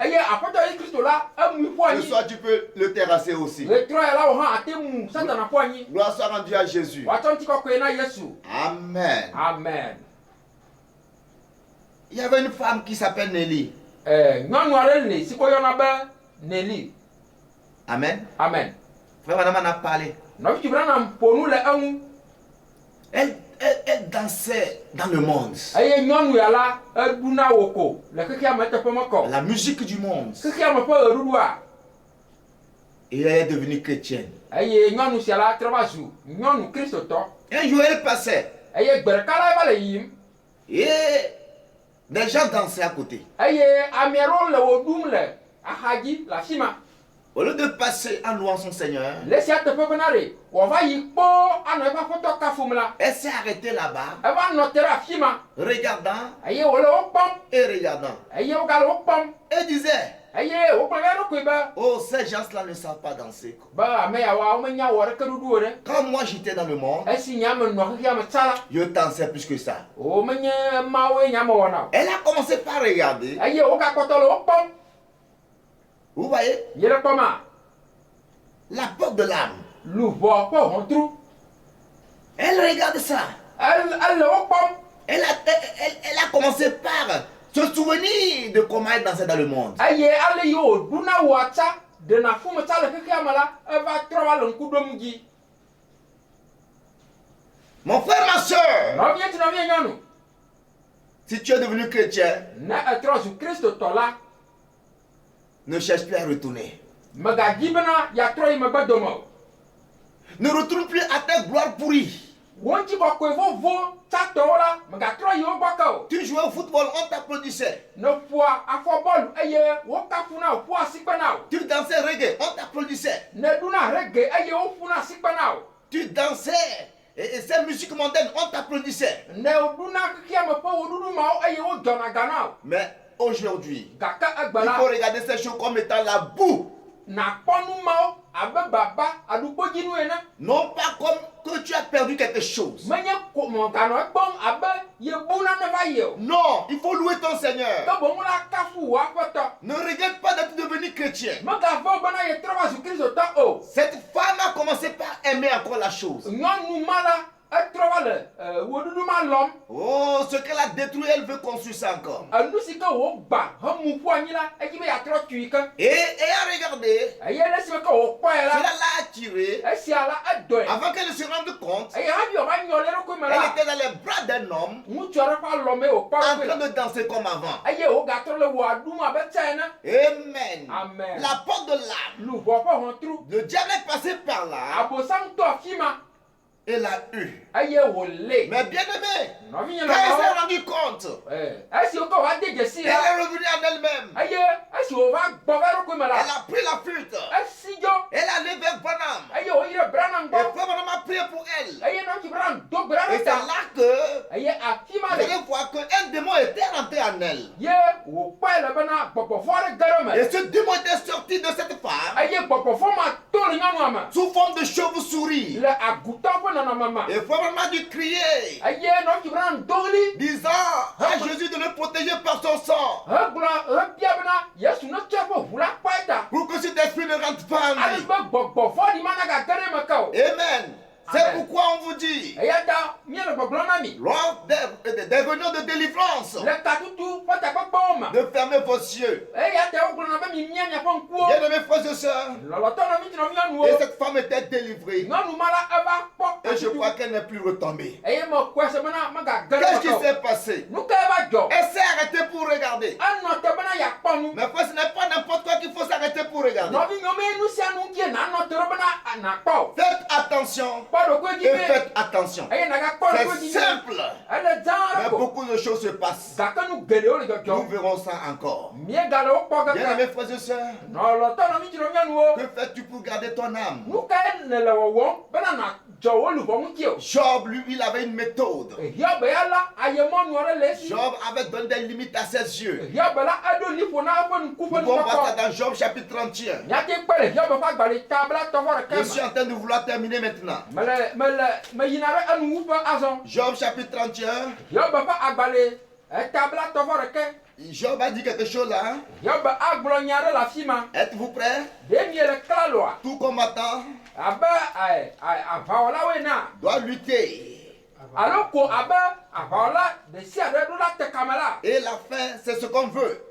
Ce soir, tu peux le terrasser aussi. Gloire soit rendue à Jésus. Amen. Amen. Il y avait une femme qui s'appelle Nelly. Amen. Amen. Frère Madame en a parlé. elle dansait dans le monde. La musique du monde. Et elle est devenue chrétienne. Un jour, elle passait. Et des gens dansaient à côté. Au lieu de passer en louant son Seigneur, elle s'est arrêtée là-bas, regardant et regardant. Elle disait, oh, ces gens-là ne savent pas danser. Quand moi j'étais dans le monde, je dansais plus que ça. Elle a commencé par regarder. Vous voyez? La porte de l'âme. Elle regarde ça. Elle a commencé par se souvenir de comment elle dansait dans le monde. Mon frère, ma soeur, si tu es devenu chrétien, ne cherche plus à retourner. Ne retourne plus à ta gloire pourrie. Tu jouais au football, on t'applaudissait. Tu dansais reggae, on t'applaudissait. Tu dansais et ces musiques mondaines, on t'applaudissait. Mais aujourd'hui, il faut regarder ces choses comme étant la boue. Non pas comme que tu as perdu quelque chose. Non, il faut louer ton Seigneur. Ne regrette pas d'être devenu chrétien. Cette femme a commencé par aimer encore la chose. Oh, ce qu'elle a détruit, elle veut construire ça encore. Et a regardé. Cela l'a attiré. Avant qu'elle ne se rende compte, elle était dans les bras d'un homme en train de danser comme avant. Amen. La porte de l'âme. Le diable est passé par là. Elle l'a eu. Mais bien aimé, quand elle s'est rendue compte, elle est revenue en elle-même. Elle a pris la flûte. Elle est allée vers Branham. Et Branham a prié pour elle. Et c'est là que vous allez voir qu'un démon était rentré en elle. Et ce démon était sorti de cette femme sous forme de chauve-souris. Et Branham a dû crier, disant à Jésus de le protéger par son sang, pour que cet esprit ne rentre pas en lui. Amen. C'est pourquoi on vous dit, lors des réunions de délivrance, de fermer vos yeux. Bien-aimés frères et sœurs, et cette femme était délivrée. Et je crois qu'elle n'est plus retombée. Qu'est-ce qui s'est passé? Elle s'est arrêtée pour regarder. Mais frère, ce n'est pas n'importe quoi qu'il faut s'arrêter pour regarder. Faites attention. Et faites attention. C'est simple. Mais beaucoup de choses se passent. Nous verrons ça encore. Bien-aimés frères et sœurs, que fais-tu pour garder ton âme? Job, lui, il avait une méthode. Job avait donné des limites à ses yeux. Nous pouvons voir ça dans Job chapitre 31. Je suis en train de vouloir terminer maintenant. Job chapitre 31. Job a dit quelque chose là. Êtes-vous prêts? Tout combattant doit lutter Alors qu'on a de si à la caméra. Et la fin, c'est ce qu'on veut.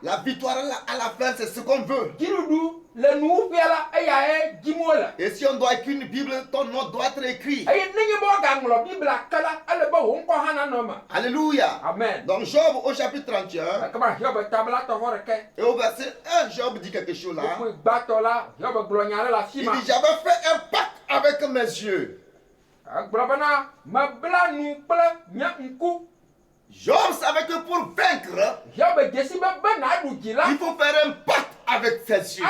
La victoire à la fin, c'est ce qu'on veut. Et si on doit écrire une Bible, ton nom doit être écrit. Alléluia. Amen. Donc Job au chapitre 31. Et au verset 1, Job dit quelque chose là. Il dit, j'avais fait un pacte avec mes yeux. Job savait que pour vaincre, il faut faire un pacte avec ses yeux.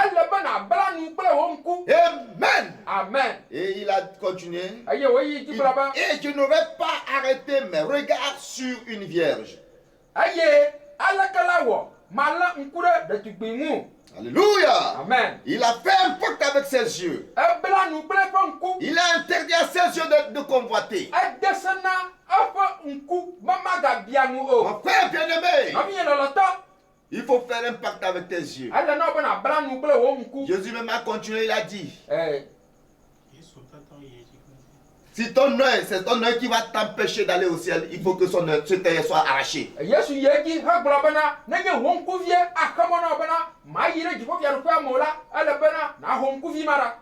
Amen. Amen. Et il a continué. Et je n'aurais pas arrêté mes regards sur une vierge. Alléluia. Amen. Il a fait un pacte avec ses yeux. Il a interdit à ses yeux de convoiter. Mon frère bien-aimé, il faut faire un pacte avec tes yeux. Jésus même a continué, il a dit, si ton œil, c'est ton œil qui va t'empêcher d'aller au ciel, il faut que ce œil soit arraché.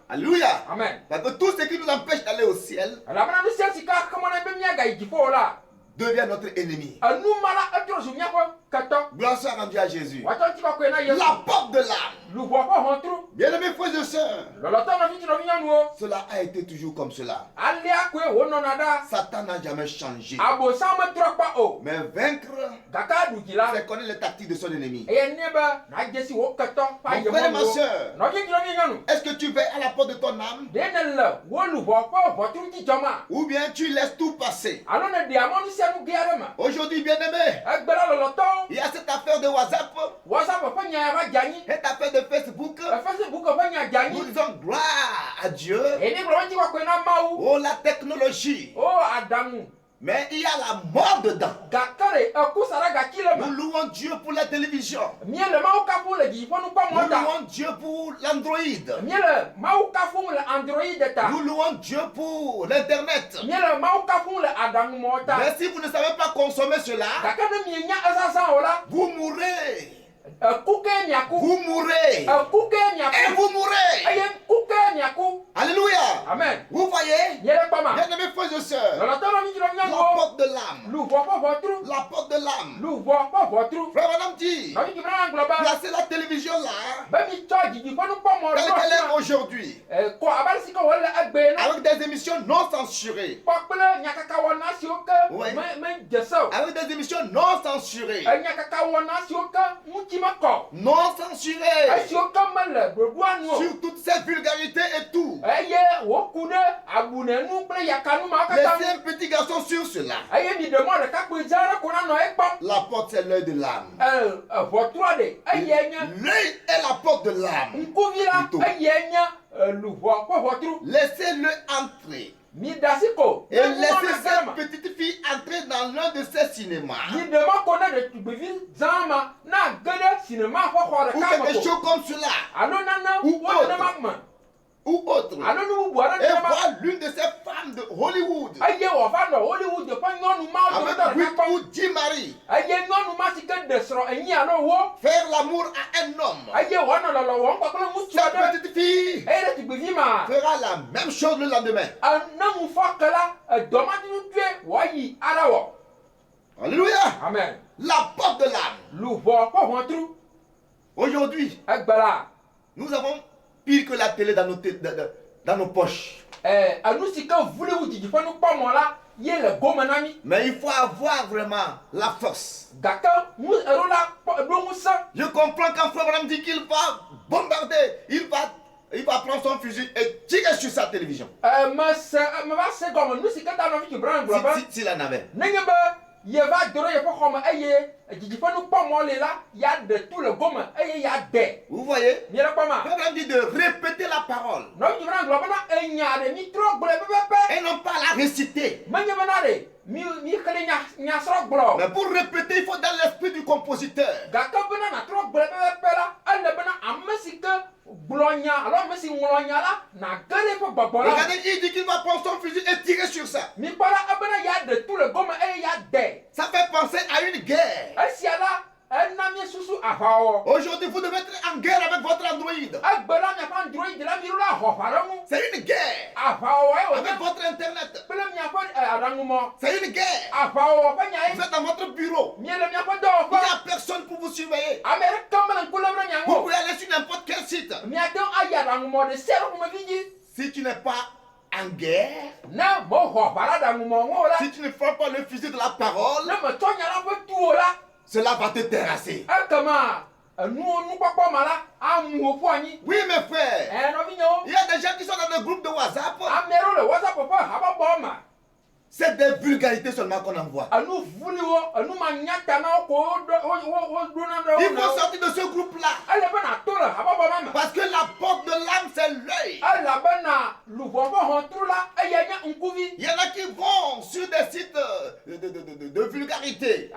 Alléluia. Amen. Parce que tout ce qui nous empêche d'aller au ciel devient notre ennemi. Gloire soit rendue à Jésus. La porte de l'âme. Bien-aimés frères et sœurs, cela a été toujours comme cela. Satan n'a jamais changé. Mais vaincre, c'est connaître les tactiques de son ennemi. Mon frère et ma soeur, est-ce que tu veilles à la porte de ton âme? Ou bien tu laisses tout passer? Aujourd'hui, bien-aimé, il y a cette affaire de WhatsApp, cette affaire de Facebook. Nous disons gloire à Dieu. Oh, la technologie. Mais il y a la mort dedans. Nous louons Dieu pour la télévision. Nous louons Dieu pour l'Android. Nous louons Dieu pour l'Internet. Mais si vous ne savez pas consommer cela, vous mourrez. Vous mourrez. Et vous mourrez. Alléluia. Amen. Vous voyez, bien-aimés frères et sœurs, la porte de l'âme. La porte de l'âme. Frère Madame dit, placez la télévision là, telle qu'elle est aujourd'hui, avec des émissions non censurées. Oui. Avec des émissions non censurées. Non censurées. Sur toute cette vulgarité et tout. Laissez un petit garçon sur cela. La porte, c'est l'œil de l'âme. L'œil est la porte de l'âme. Laissez-le entrer. Et laissez cette petite fille entrer dans l'un de ces cinémas. Ou quelque chose comme cela. Ou autre. Et voir l'une de ces femmes de Hollywood. Avec Jim Marie. Faire l'amour à un homme. Cette petite fille fera la même chose le lendemain. Alléluia. Amen. La porte de l'âme. Aujourd'hui, nous avons pire que la télé dans nos poches. Mais il faut avoir vraiment la force. Je comprends quand Frère Branham dit qu'il va bombarder, il va prendre son fusil et tirer sur sa télévision. S'il en avait. Vous voyez, Frère dit de répéter la parole et non pas la réciter. Mais pour répéter, il faut dans l'esprit du compositeur. Regardez, il dit qu'il va prendre son fusil et Aujourd'hui, vous devez être en guerre avec votre Android. C'est une guerre avec votre Internet. C'est une guerre. Vous êtes dans votre bureau. Il n'y a personne pour vous surveiller. Vous pouvez aller sur n'importe quel site. Si tu n'es pas en guerre, si tu ne fais pas le fusil de la parole, cela va te terrasser. Oui, mes frères, il y a des gens qui sont dans le groupe de WhatsApp. C'est des vulgarités seulement qu'on envoie. Il faut sortir de ce groupe-là. Parce que la porte de l'âme, c'est l'œil. Il y en a qui vont sur des sites de vulgarité.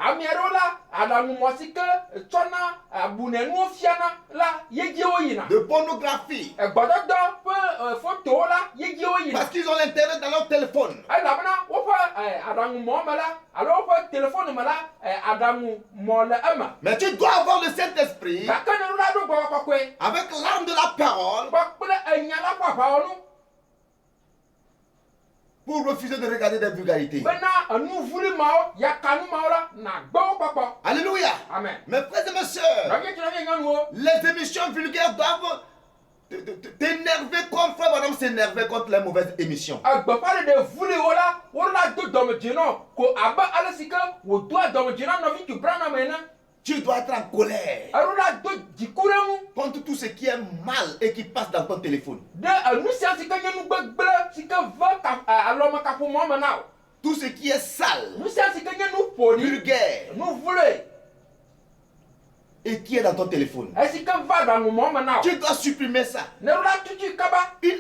De pornographie. Parce qu'ils ont l'internet dans leur téléphone. Mais tu dois avoir le Saint-Esprit avec l'âme de la parole pour refuser de regarder des vulgarités. Alléluia. Amen. Mes frères et mes sœurs, les émissions vulgaires doivent t'énerver comme frère madame s'énerver contre les mauvaises émissions. Tu dois être en colère contre tout ce qui est mal et qui passe dans ton téléphone. Tout ce qui est sale, vulgaire, et qui est dans ton téléphone. Tu dois supprimer ça. Une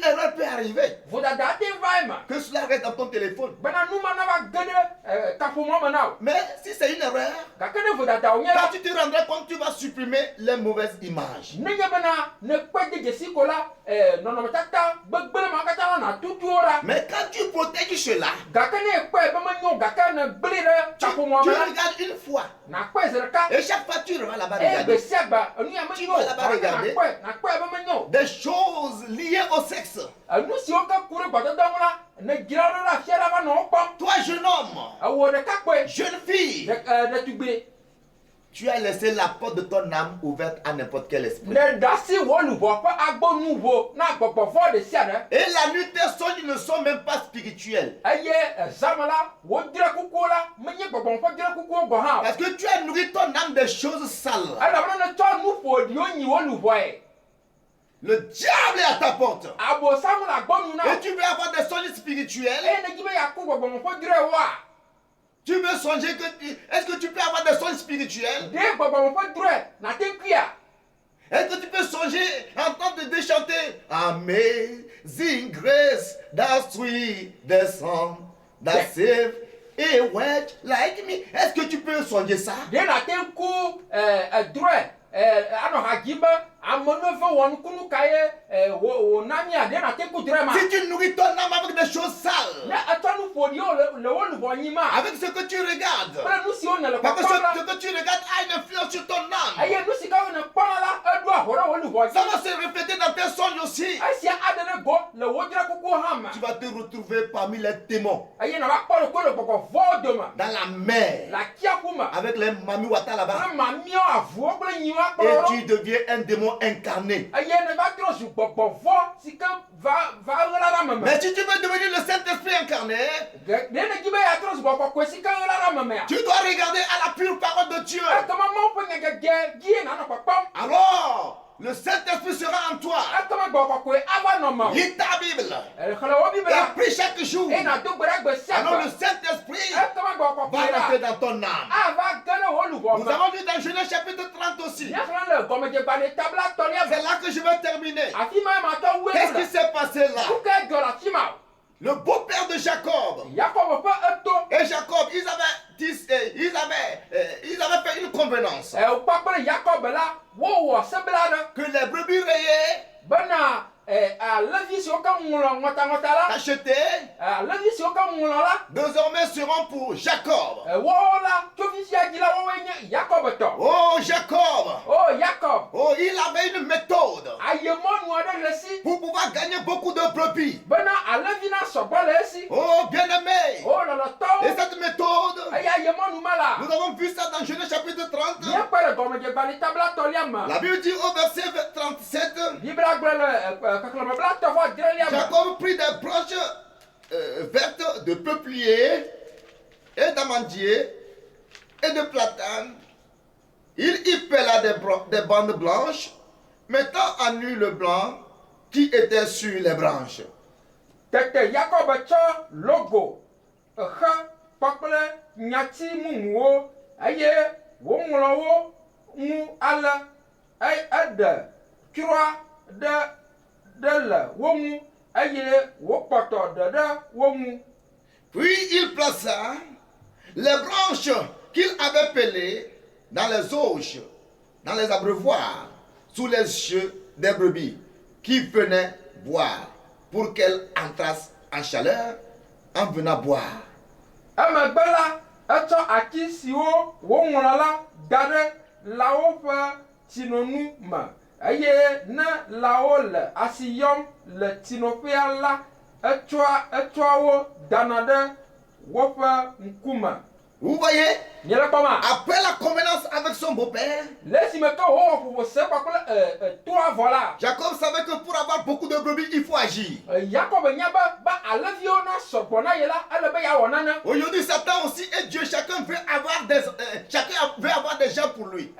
erreur peut arriver. Que cela reste dans ton téléphone. Mais si c'est une erreur, quand tu te rendras compte, tu vas supprimer les mauvaises images. Mais quand tu protèges cela, tu regardes une fois. Et chaque fois tu vas là-bas regarder. Tu vas là-bas regarder des choses liées au sexe. Toi, jeune homme, jeune fille, tu as laissé la porte de ton âme ouverte à n'importe quel esprit. Et la nuit, tes songes ne sont même pas spirituels. Parce que tu as nourri ton âme des choses sales. Le diable est à ta porte. Et tu veux avoir des songes spirituels. Tu veux songer que... Est-ce que tu peux avoir des songes spirituels? Est-ce que tu peux songer, entendre de chanter Amazing Grace, that sweet the song, that save a wretch like me? Est-ce que tu peux songer ça? Si tu nourris ton âme avec des choses sales, avec ce que tu regardes, parce que ce que tu regardes a une influence sur ton âme, ça va se refléter dans tes songes aussi. Tu vas te retrouver parmi les démons, dans la mer, avec les mamiwata là-bas, et tu deviens un démon incarné. Mais si tu veux devenir le Saint-Esprit incarné, tu dois regarder à la pure parole de Dieu. Alors, le Saint-Esprit sera en toi. Lis ta Bible. Et prie chaque jour. Alors le Saint-Esprit va rentrer dans ton âme. Nous avons lu dans Genèse chapitre 30 aussi. C'est là que je vais terminer. Qu'est-ce qui s'est passé là? Le beau-père de Jacob et Jacob, ils avaient fait une convenance que les brebis rayées achetés, désormais seront pour Jacob. Oh Jacob, oh il avait une méthode pour pouvoir gagner beaucoup de brebis. Oh bien-aimé, et cette méthode, nous avons vu ça dans Genèse chapitre 30. La Bible dit au verset 37, Jacob prit des branches vertes de peuplier et d'amandier et de platane. Il y pela des bandes blanches, mettant à nu le blanc qui était sur les branches. Tete Jacob tsɔ logo exe kpakple nyati mumuwo eye woŋlɔ wo ŋu ale eɖe tsroa ɖe le wo ŋu eye wokpɔtɔ ɖe ɖe wo ŋu. Puis il plaça les branches qu'il avait pelées dans les auges, dans les abreuvoirs, sous les yeux des brebis qui venaient boire, pour qu'elles entrassent en chaleur en venant boire. Emegbe la, etsɔ ati siwo woŋlɔ la da ɖe lãwo ƒe tsinonu me eye ne lãwo le asi yɔm le tsinoƒea la, etsɔa wo dana ɖe woƒe ŋkume. Vous voyez, après la convenance avec son beau-père, Jacob savait que pour avoir beaucoup de brebis, il faut agir. Aujourd'hui, Satan aussi est Dieu. Chacun veut avoir des gens pour lui.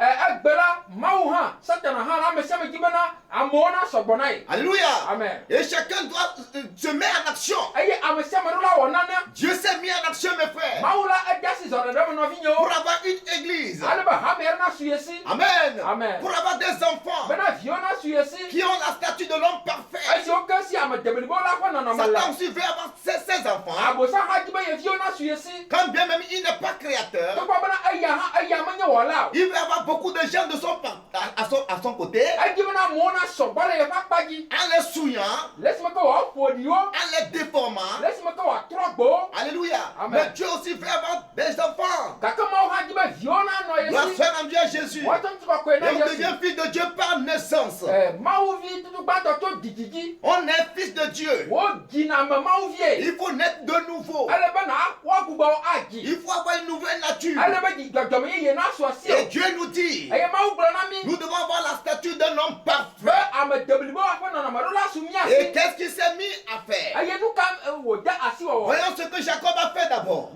Alléluia. Amen. Et chacun doit se mettre en action. Dieu s'est mis en action, mes frères, pour avoir une église. Amen. Amen. Pour avoir des enfants qui ont la statue de l'homme parfait. Satan aussi veut avoir ses enfants. Quand bien même il n'est pas créateur, il veut avoir beaucoup de gens de à son côté, en les souillant, en les déformant. Alléluia. Amen. Mais Dieu aussi veut avoir des enfants. Gloire en Dieu à Jésus. Et on devient fils de Dieu par naissance. On est fils de Dieu. Il faut naître de nouveau. Il faut avoir une nouvelle nature. Et Dieu nous dit, nous devons avoir la statue d'un homme parfait. Et qu'est-ce qu'il s'est mis à faire? Voyons ce que Jacob a fait d'abord.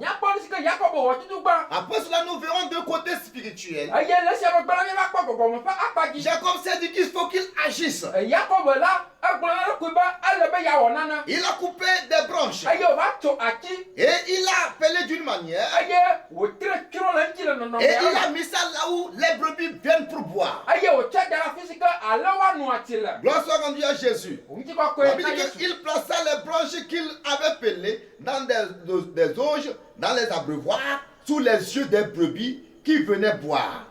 Après cela, nous verrons deux côtés spirituels. Jacob s'est dit qu'il faut qu'il agisse. Il a coupé des branches. Et il a appelé d'une manière. Et il a mis ça là où les brebis viennent pour boire. Gloire soit rendue à Jésus. La Bible dit qu'il plaça les branches qu'il avait pelées dans des auges, dans les abreuvoirs, sous les yeux des brebis qui venaient boire.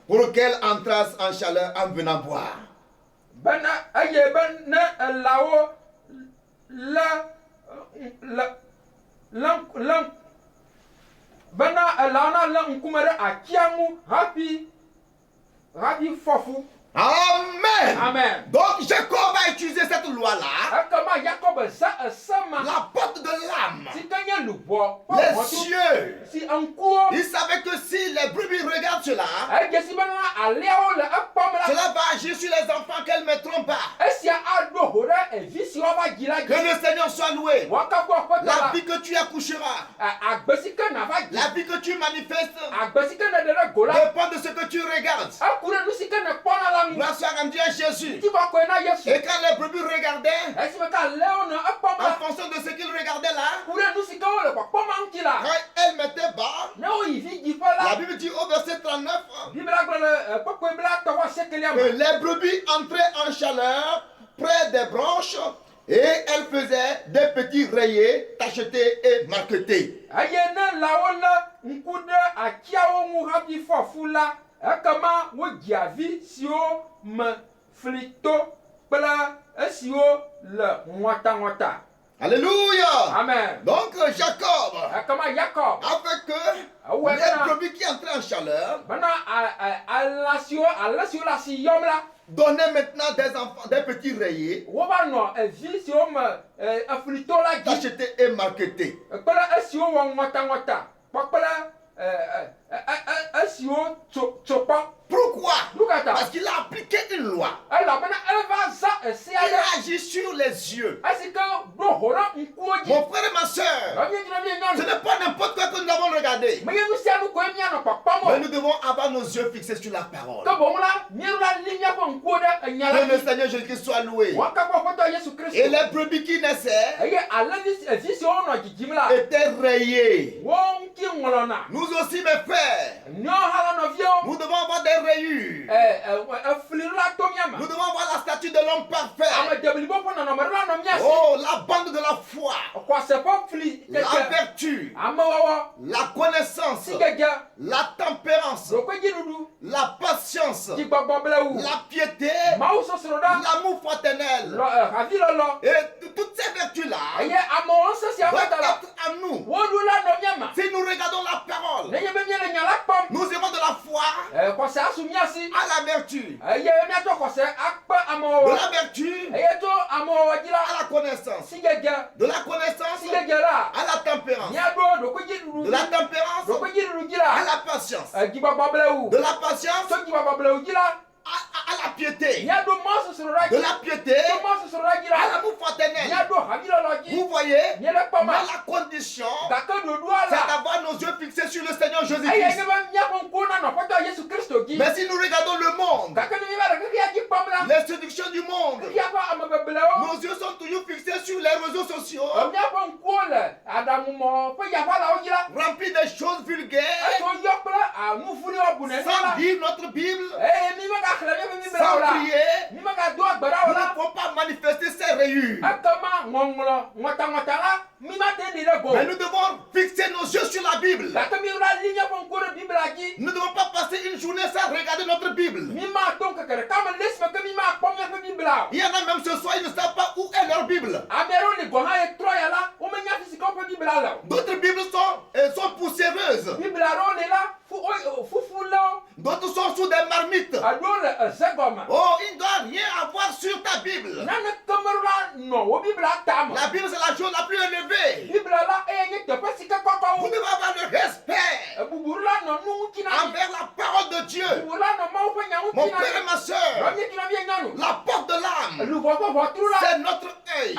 Pour qu'elle entrasse en chaleur en venant boire. Amen. Amen. Donc Jacob a utilisé cette loi-là. La porte de l'âme. Les yeux. Il savait que si les brebis regardent cela, cela va agir sur les enfants qu'elles ne mettront pas. Que le Seigneur soit loué. La vie que tu accoucheras, la vie que tu manifestes, dépend de ce que tu regardes. Gloire soit rendue à Jésus. Et quand les brebis regardaient, en fonction de ce qu'ils regardaient là, quand elles mettaient bas, la Bible dit au verset 39 que les brebis entraient en chaleur près des branches Et elle faisait des petits rayés tachetés et marquetés. Alléluia. Amen. Donc Jacob a fait que les brebis qui entraient en chaleur donnaient maintenant des enfants, des petits rayés tachetés et marquetés. Pourquoi? Parce qu'il a appliqué une loi. Il a agi sur les yeux. Mon frère et ma soeur, ce n'est pas n'importe quoi que nous avons regardé. Mais nous devons avoir nos yeux fixés sur la parole. Que le Seigneur Jésus-Christ soit loué. Et les brebis qui naissaient étaient rayées. Nous aussi, mes frères, nous devons avoir des rayures. Nous devons avoir la statue de l'homme parfait. Oh, la bande de la foi, la vertu, la connaissance, la tempérance, la patience, la piété, l'amour fraternel. Et toutes ces vertus-là doivent être à nous. Si nous regardons la parole, nous irons de la foi à la vertu, de la vertu à la connaissance, de la connaissance à la tempérance, de la tempérance à la patience, de la patience à la piété, de la piété à l'amour fraternel. Vous voyez, mais la condition, c'est d'avoir nos yeux fixés sur le Seigneur Jésus-Christ. Mais si nous regardons le monde, les séductions du monde, nos yeux sont toujours fixés sur les réseaux sociaux, remplis de choses vulgaires, sans lire notre Bible, sans prier. Nous ne pouvons pas manifester ces rayures. Mais nous devons fixer nos yeux sur la Bible. Nous ne devons pas passer une journée sans regarder notre Bible. Il y en a même ce soir, ils ne savent pas où est leur Bible. D'autres Bibles sont poussiéreuses. D'autres sont sous des marmites. Oh, il ne doit rien avoir sur ta Bible. La Bible, c'est la chose la plus élevée. Vous devez avoir le respect envers la parole de Dieu. Mon frère et ma soeur, la porte de l'âme, c'est notre œil.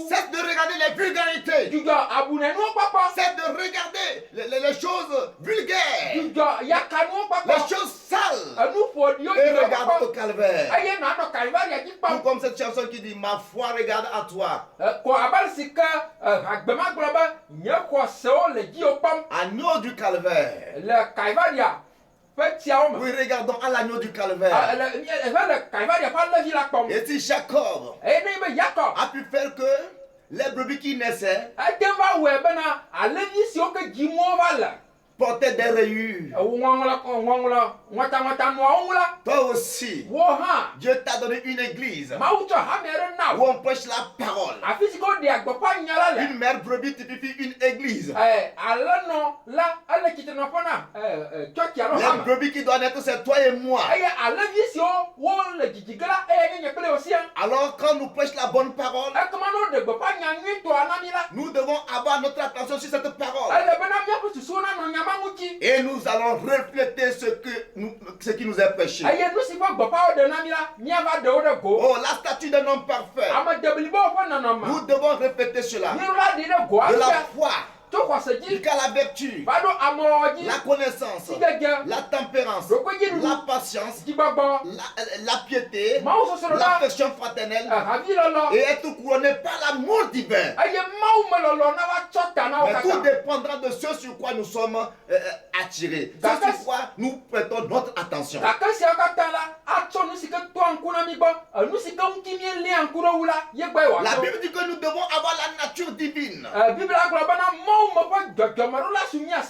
C'est de regarder les vulgarités. C'est de regarder les choses vulgaires, les choses sales, et regarder au calvaire. Tout comme cette chanson qui dit: ma foi regarde à toi. Agneau du calvaire. Oui, regardons à l'agneau du calvaire. Et si Jacob a pu faire que les brebis qui naissaient portaient des rayures, toi aussi, Dieu t'a donné une église où on prêche la parole. Une mère brebis typifie une église. Les brebis qui doivent naître, c'est toi et moi. Alors quand nous prêchons la bonne parole, nous devons avoir notre attention sur cette parole. Et nous allons refléter ce qui nous est prêché. Oh, la statue d'un homme parfait. Nous devons refléter cela. De la foi, jusqu'à la vertu, la connaissance, la tempérance, la patience, la piété, l'affection fraternelle, et être couronné par l'amour divin. Mais tout dépendra de ce sur quoi nous sommes attirer. C'est pourquoi nous prêtons notre attention. La Bible dit que nous devons avoir la nature divine. Nous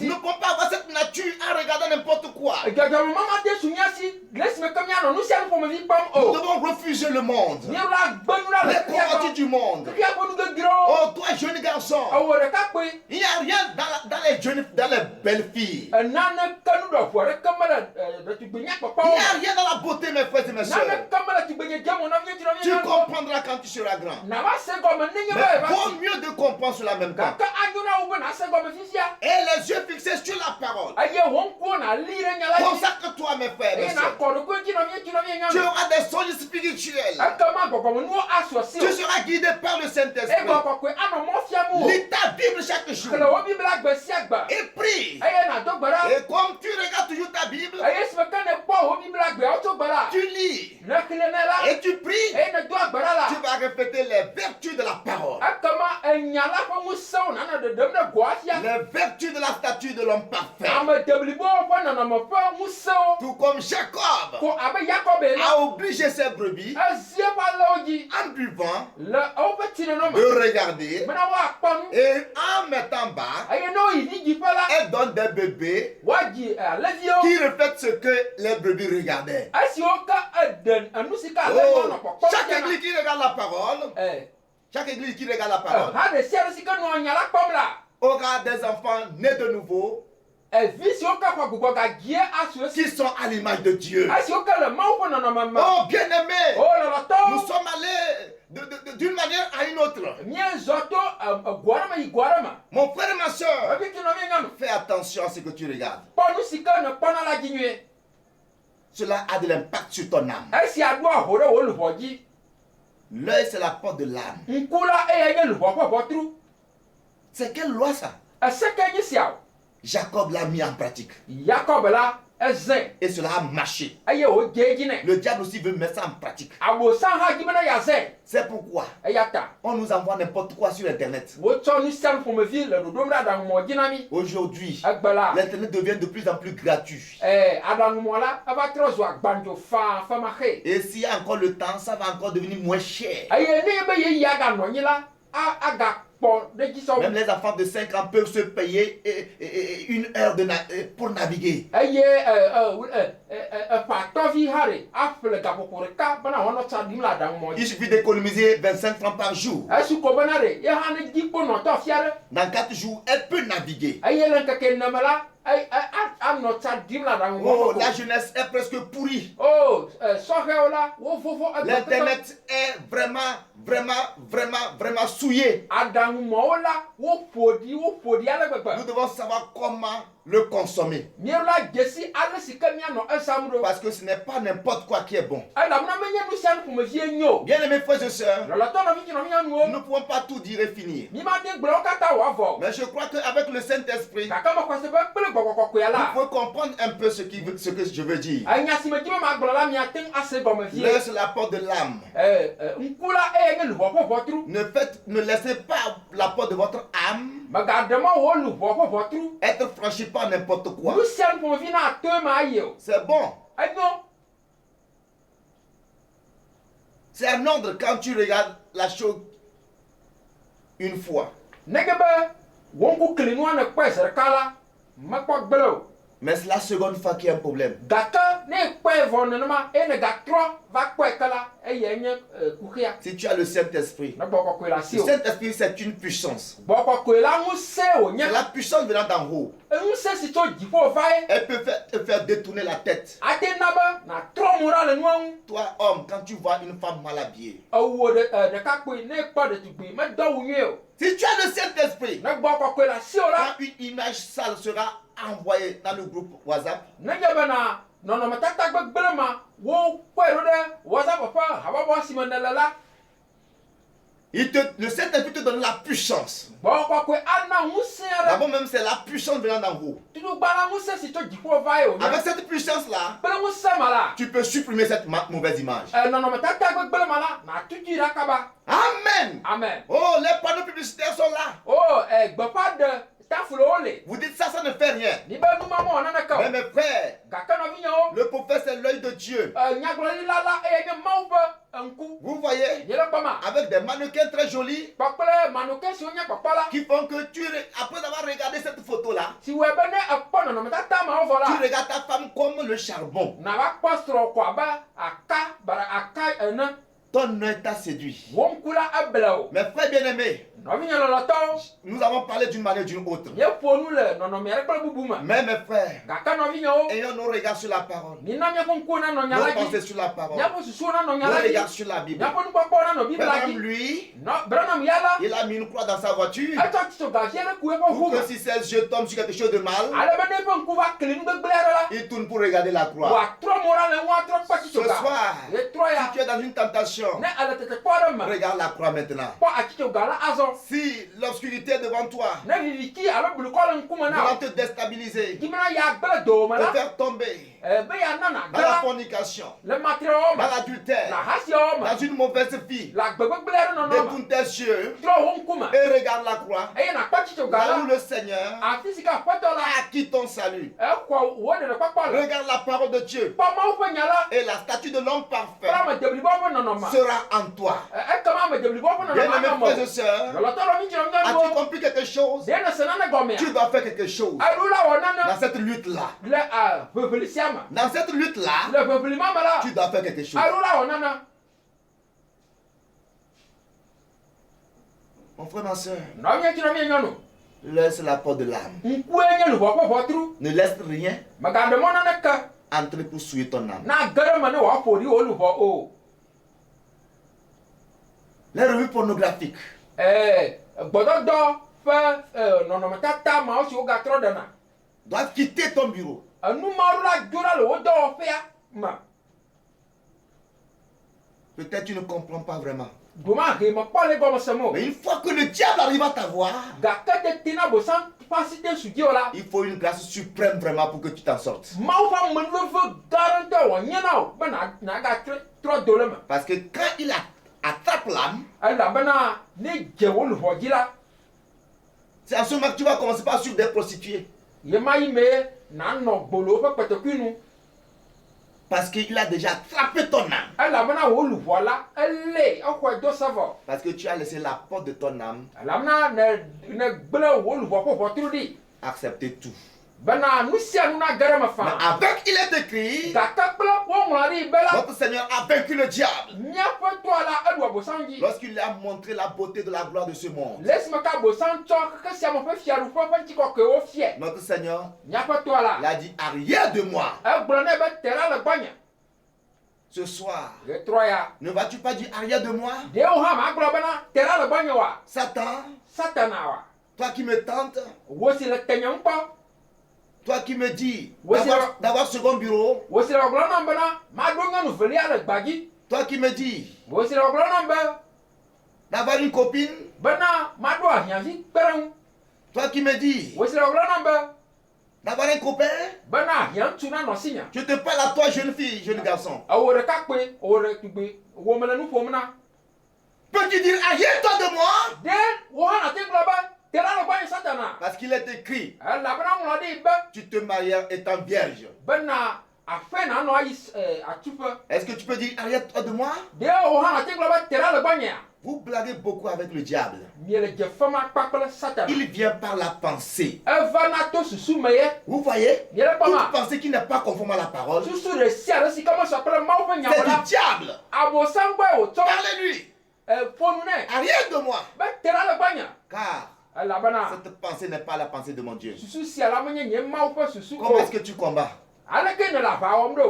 ne pouvons pas avoir cette nature en regardant n'importe quoi. Nous devons refuser le monde, les convoitises du monde. Oh, toi, jeune garçon, il n'y a rien dans les belles filles. Il n'y a rien dans la beauté, mes frères et mes soeurs. Tu comprendras quand tu seras grand. Mais vaut mieux de comprendre sur la même temps. Et les yeux fixés sur la parole. Consacre-toi, mes frères et sœurs. Tu auras des songes spirituels. Tu seras guidé par le Saint-Esprit. Lis ta Bible chaque jour. Et prie. Et comme tu regardes toujours ta Bible, tu lis. Et tu pries. Tu vas répéter les vertus de la parole. Les vertus de la statue de l'homme parfait. Tout comme Jacob a obligé ses brebis en buvant de regarder et en mettant bas, elle donne des bébés qui reflètent ce que les brebis regardaient. Chaque église qui regarde la parole, chaque église qui regarde la parole aura des enfants nés de nouveau qui sont à l'image de Dieu. Oh bien-aimés, nous sommes allés d'une manière à une autre. Mon frère et ma soeur, fais attention à ce que tu regardes. Cela a de l'impact sur ton âme. L'œil, c'est la porte de l'âme. C'est quelle loi ça? Jacob l'a mis en pratique. Et cela a marché. Le diable aussi veut mettre ça en pratique. C'est pourquoi on nous envoie n'importe quoi sur Internet. Aujourd'hui, l'Internet devient de plus en plus gratuit. Et s'il y a encore le temps, ça va encore devenir moins cher. Même les enfants de 5 ans peuvent se payer une heure pour naviguer. Il suffit d'économiser 25 francs par jour. Dans 4 jours, elle peut naviguer. Oh, la jeunesse est presque pourrie. L'internet est vraiment souillé. Nous devons savoir comment le consommer. Parce que ce n'est pas n'importe quoi qui est bon. Bien aimés frères et sœurs, nous ne pouvons pas tout dire et finir. Mais je crois qu'avec le Saint-Esprit, vous pouvez comprendre un peu ce que je veux dire. L'œil, c'est la porte de l'âme. Ne laissez pas la porte de votre âme être franchie par n'importe quoi. C'est bon. C'est un ordre quand tu regardes la chose une fois. Mais c'est la seconde fois qu'il y a un problème. Si tu as le Saint-Esprit, le Saint-Esprit c'est une puissance. C'est la puissance venant d'en haut. Elle peut te faire détourner la tête. Toi homme, quand tu vois une femme mal habillée, si tu as le Saint-Esprit, quand une image sale sera envoyée dans le groupe WhatsApp, le Saint-Esprit te donne la puissance. D'abord même c'est la puissance venant d'en haut. Avec cette puissance-là, tu peux supprimer cette mauvaise image. Amen. Oh, les panneaux publicitaires sont là. Vous dites ça ne fait rien. mes frères, le prophète c'est l'œil de Dieu. Vous voyez, avec des mannequins très jolis qui font que tu, après avoir regardé cette photo-là, tu regardes ta femme comme le charbon. Ton œil t'a séduit. Mes frères bien-aimés, nous avons parlé d'une manière ou d'une autre. Mais mes frères, ayons nos regards sur la parole, nos pensées sur la parole, nos regards sur la Bible. Branham, lui, il a mis une croix dans sa voiture pour que si ses yeux tombent sur quelque chose de mal, il tourne pour regarder la croix. Ce soir, si tu es dans une tentation, regarde la croix maintenant. Si l'obscurité est devant toi, va te déstabiliser, te faire tomber dans la fornication, dans l'adultère, dans une mauvaise vie, détourne tes yeux et regarde la croix, là où le Seigneur a acquis ton salut. Regarde la parole de Dieu et la statue de l'homme parfait sera en toi. Bien-aimés frères et sœurs, as-tu compris quelque chose? Tu dois faire quelque chose dans cette lutte-là. Dans cette lutte-là, tu dois faire quelque chose. Mon frère, ma soeur, laisse la porte de l'âme. Ne laisse rien entrer pour souiller ton âme. Les revues pornographiques doivent quitter ton bureau. Peut-être tu ne comprends pas vraiment. Mais une fois que le diable arrive à t'avoir, il faut une grâce suprême vraiment pour que tu t'en sortes. Parce que quand il attrape l'âme, c'est à ce moment que tu vas commencer par suivre des prostituées. Parce qu'il a déjà attrapé ton âme. Parce que tu as laissé la porte de ton âme accepter tout. Mais avec il est écrit, notre Seigneur a vaincu le diable lorsqu'il lui a montré la beauté de la gloire de ce monde. Notre Seigneur l'a dit, arrière de moi. Ce soir, ne vas-tu pas dire arrière de moi? Satan, toi qui me tentes, toi qui me dis d'avoir second bureau, toi qui me dis d'avoir une copine, toi qui me dis d'avoir un copain, je te parle à toi jeune fille, jeune garçon. Peux-tu dire arrière-toi de moi? Parce qu'il est écrit, tu te marieras étant vierge. Est-ce que tu peux dire arrière-toi de moi? Vous blaguez beaucoup avec le diable. Il vient par la pensée. Vous voyez? Toute pensée qui n'est pas conforme à la parole, c'est du diable. Parlez-lui. Arrière de moi. Car cette pensée n'est pas la pensée de mon Dieu. Comment est-ce que tu combats?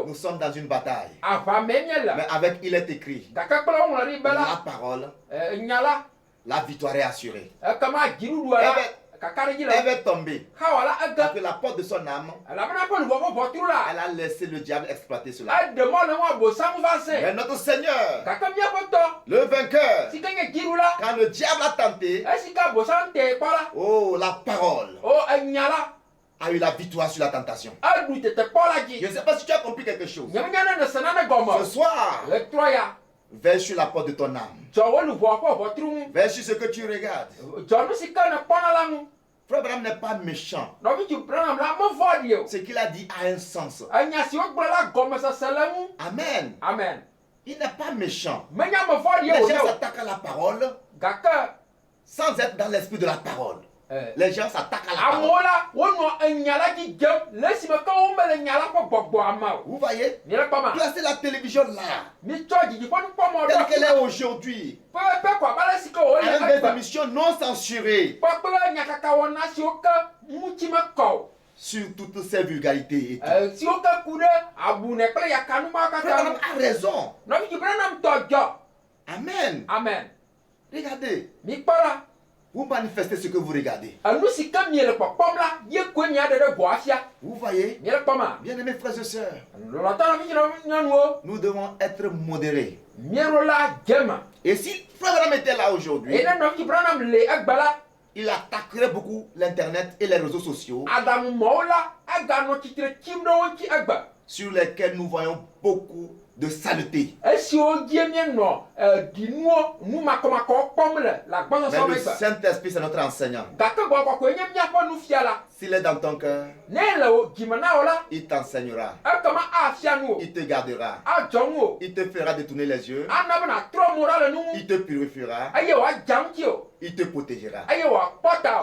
Nous sommes dans une bataille. Mais avec il est écrit, la parole, la victoire est assurée. Elle va tomber. Parce que la porte de son âme, elle a laissé le diable exploiter cela. Mais notre Seigneur, le vainqueur, quand le diable a tenté, oh, la parole a eu la victoire sur la tentation. Je ne sais pas si tu as compris quelque chose. Ce soir, veille sur la porte de ton âme. Veille sur ce que tu regardes. Frère Branham n'est pas méchant. Ce qu'il a dit a un sens. Amen. Amen. Il n'est pas méchant. Les gens s'attaquent à la parole sans être dans l'esprit de la parole. Les gens s'attaquent à la parole. Vous voyez? Placez la télévision là, telle qu'elle est aujourd'hui, avec des émissions non censurées, sur toutes ces vulgarités et tout. Branham a raison. Amen. Amen. Regardez. Vous manifestez ce que vous regardez. Vous voyez? Bien-aimés frères et sœurs, nous devons être modérés. Et si Frère Branham était là aujourd'hui, il attaquerait beaucoup l'internet et les réseaux sociaux sur lesquels nous voyons beaucoup de saleté. Mais le Saint-Esprit, c'est notre enseignant. S'il est dans ton cœur, il t'enseignera, il te gardera, il te fera détourner les yeux, il te purifiera, il te protégera.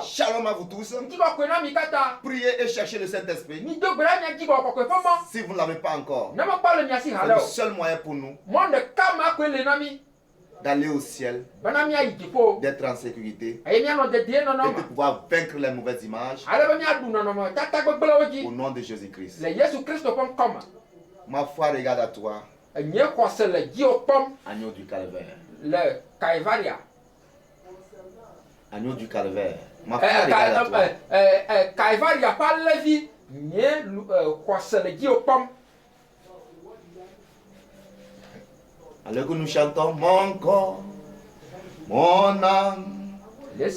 Shalom à vous tous. Priez et cherchez le Saint-Esprit. Si vous ne l'avez pas encore, c'est le seul moyen pour nous d'aller au ciel, d'être en sécurité et de pouvoir vaincre les mauvaises images au nom de Jésus-Christ. Ma foi regarde à toi, agneau du calvaire. Agneau du calvaire. Ma foi regarde à toi. Alors que nous chantons mon corps, mon âme, mon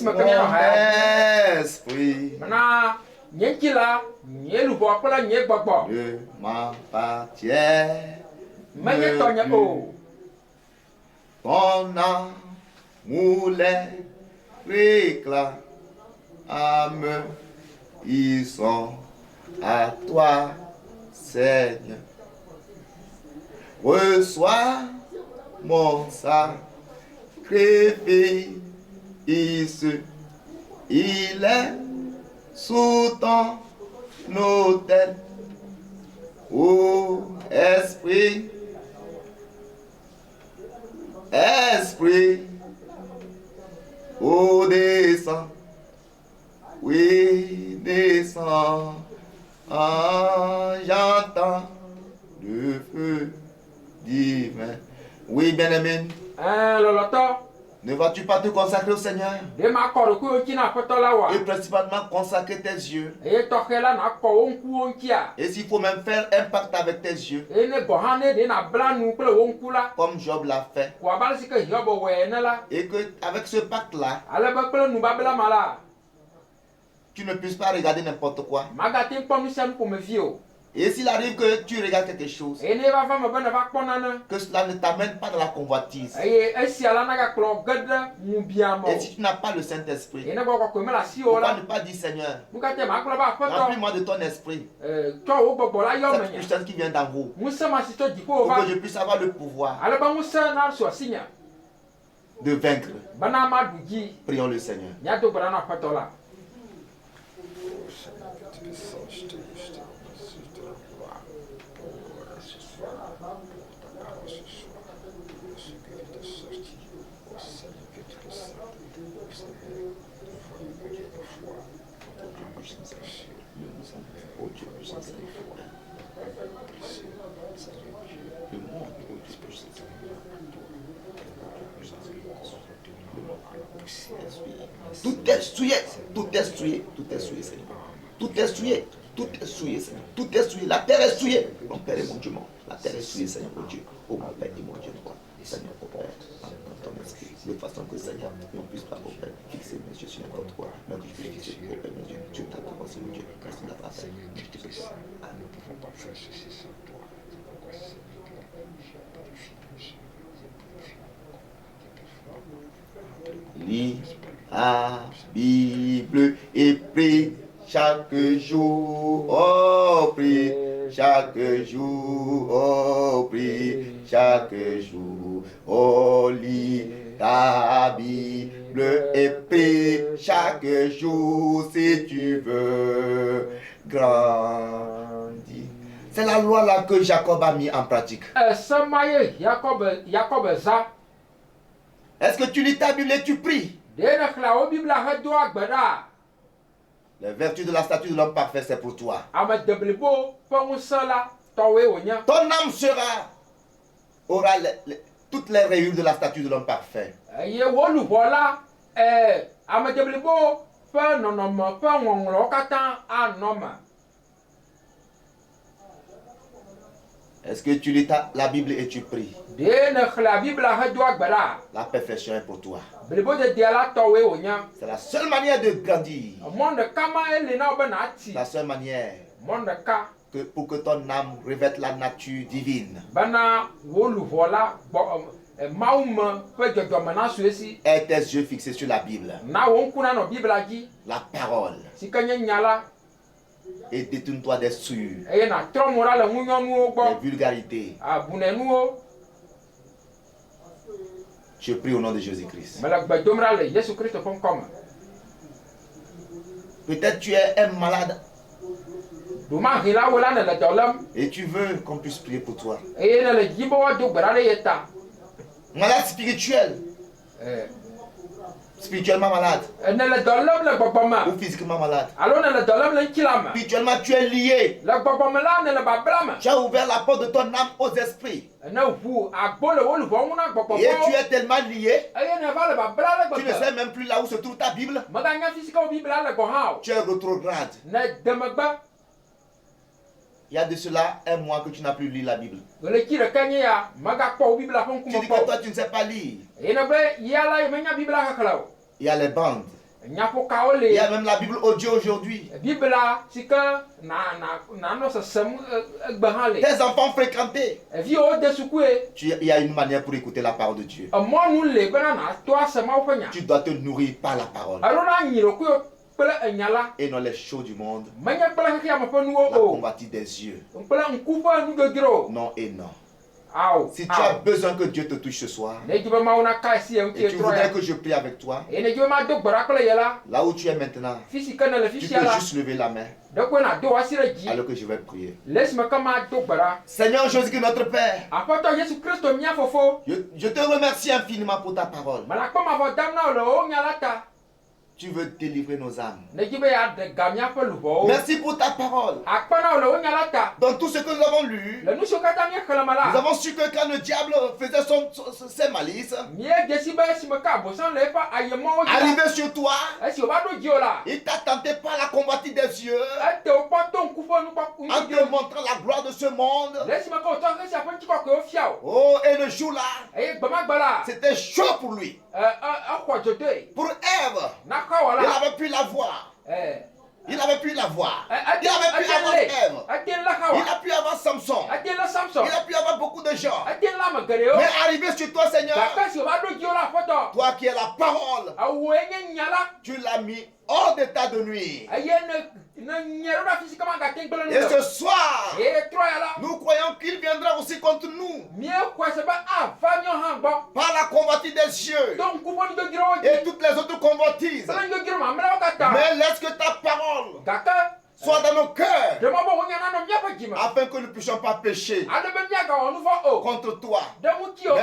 esprit ne m'appartient plus. Ton amour les réclame, ils sont à toi, Seigneur. Reçois mon sacrifice, il est sous ton autel. Ô Esprit, Esprit, ô descends, oui descends, j'entends le feu divin. Oui, bien-aimé. Ne vas-tu pas te consacrer au Seigneur? Et principalement consacrer tes yeux. Et s'il faut même faire un pacte avec tes yeux, comme Job l'a fait, et que avec ce pacte-là, tu ne puisses pas regarder n'importe quoi. Et s'il arrive que tu regardes quelque chose, que cela ne t'amène pas dans la convoitise. Et si tu n'as pas le Saint-Esprit, pourquoi ne pas dire Seigneur, remplis-moi de ton esprit, cette puissance qui vient d'en haut, pour que je puisse avoir le pouvoir de vaincre. Prions le Seigneur. Tout est souillé, tout est souillé, tout est souillé, Seigneur. Tout est souillé, tout est souillé, Seigneur. Tout est souillé, la terre est souillée. Mon Père et mon Dieu, la terre est souillée, Seigneur, mon Dieu. Oh mon Père et mon Dieu, Seigneur, oh Père, dans ton esprit, de façon que Seigneur, on ne puisse pas, oh Père, fixer mes yeux sur n'importe quoi, mais que je puisse fixer, oh Père, mon Dieu, Dieu t'a commencé, mon Dieu, merci de la part, je te prie. Nous ne pouvons pas faire ceci sans toi. Lis la Bible et Prie chaque jour, oh prie chaque jour, oh prie chaque jour, oh lis ta Bible et prie chaque jour si tu veux grandir. C'est la loi là que Jacob a mis en pratique. Est-ce que tu lis ta Bible et tu pries? Les vertus de la statue de l'homme parfait, c'est pour toi. Ton âme aura toutes les rayures de la statue de l'homme parfait. Est-ce que tu lis la Bible et tu pries? La perfection est pour toi. C'est la seule manière de grandir. La seule manière pour que ton âme revête la nature divine. Et tes yeux fixés sur la Bible. La parole. Et détourne-toi des souillures, des vulgarités. Je prie au nom de Jésus-Christ. Peut-être tu es un malade et tu veux qu'on puisse prier pour toi. Malade spirituel. Spirituellement malade ou physiquement malade. Spirituellement tu es lié. Tu as ouvert la porte de ton âme aux esprits. Et tu es tellement lié, tu ne sais même plus là où se trouve ta Bible. Tu es rétrograde. Il y a de cela un mois que tu n'as plus lu la Bible. Tu dis que toi tu ne sais pas lire. Il y a les bandes. Il y a même la Bible audio aujourd'hui. Tes enfants fréquentés. Il y a une manière pour écouter la parole de Dieu. Tu dois te nourrir par la parole. Et non les choses du monde. La convoitise des yeux. Non et non. Si tu as besoin que Dieu te touche ce soir, et tu voudrais que je prie avec toi, là où tu es maintenant, tu peux juste lever la main alors que je vais prier. Seigneur Jésus, notre Père, je te remercie infiniment pour ta parole. Tu veux délivrer nos âmes. Merci pour ta parole. Dans tout ce que nous avons lu, nous avons su que quand le diable faisait ses malices, arrivé sur toi, il t'a tenté par la convoitise des yeux, en te montrant la gloire de ce monde. Oh, et le jour-là, c'était chaud pour lui. Pour Ève, il avait pu la voir. Il avait pu la voir. Il avait pu avoir Ève. Il a pu avoir Samson. Il a pu avoir beaucoup de gens. Mais arrivé sur toi, Seigneur, toi qui es la parole, tu l'as mis hors d'état de nuire. Et ce soir, nous croyons qu'il viendra aussi contre nous par la convoitise des cieux et toutes les autres convoitises. Mais laisse que ta parole soit dans nos cœurs, afin que nous ne puissions pas pécher contre toi. Mais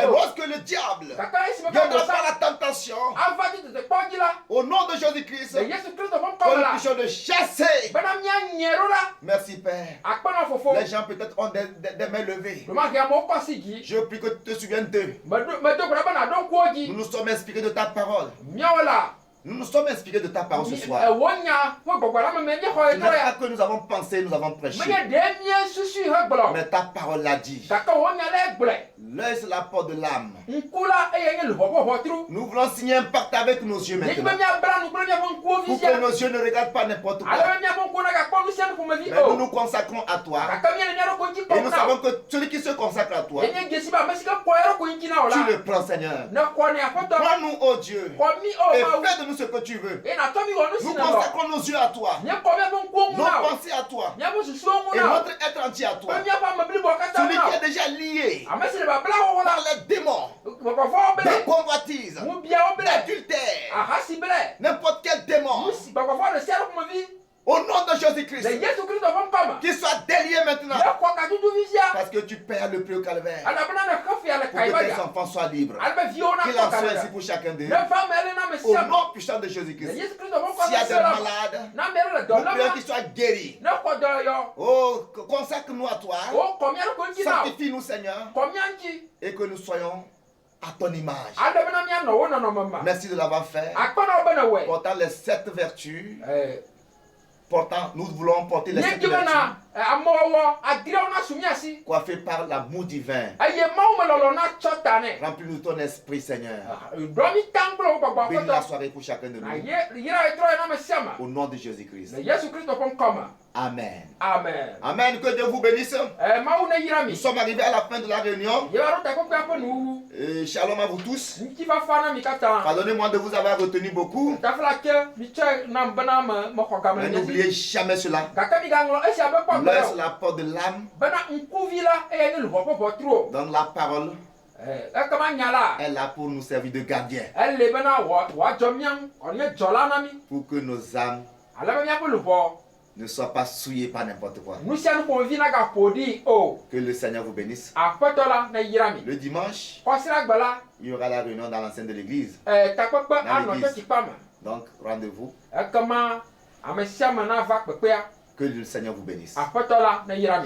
lorsque le diable viendra par la tentation, au nom de Jésus-Christ, que nous puissions le chasser. Merci Père. Les gens peut-être ont des mains levées. Je prie que tu te souviennes d'eux. Nous nous sommes inspirés de ta parole. Nous nous sommes inspirés de ta parole ce soir. Ce n'est pas que nous avons pensé, nous avons prêché. Mais ta parole l'a dit. L'œil c'est la porte de l'âme. Nous voulons signer un pacte avec nos yeux maintenant. Pour que nos yeux ne regardent pas n'importe quoi. Mais nous nous consacrons à toi. Et nous savons que celui qui se consacre à toi, tu le prends, Seigneur. Prends-nous, oh Dieu, et fais de nous ce que tu veux. Nous consacrons nos yeux à toi, nos pensées à toi, et notre être entier à toi. Celui qui est déjà lié par les démons de convoitise, d'adultère, n'importe quel démon. Au nom de Jésus-Christ, qu'il soit délié maintenant. Parce que tu paies le prix au calvaire pour que tes enfants soient libres. Qu'il en soit ainsi pour chacun d'eux. Au nom puissant de Jésus-Christ. S'il y a des malades, nous prions qu'ils soient guéris. Oh, consacre-nous à toi. Sanctifie-nous, Seigneur. Et que nous soyons à ton image. Merci de l'avoir fait. Portant les 7 vertus. Nous voulons porter les 7 vertus. Coiffé par l'amour divin. Remplis-nous ton esprit, Seigneur. Bénis la soirée pour chacun de nous. Au nom de Jésus-Christ. Amen. Amen. Amen. Que Dieu vous bénisse. Nous sommes arrivés à la fin de la réunion. Shalom à vous tous. Pardonnez-moi de vous avoir retenu beaucoup. Mais n'oubliez jamais cela. L'œil sur la porte de l'âme. Donc la parole est là pour nous servir de gardien. Pour que nos âmes ne soient pas souillées par n'importe quoi. Que le Seigneur vous bénisse. Le dimanche, il y aura la réunion dans l'enceinte de l'église. Donc rendez-vous. Que le Seigneur vous bénisse.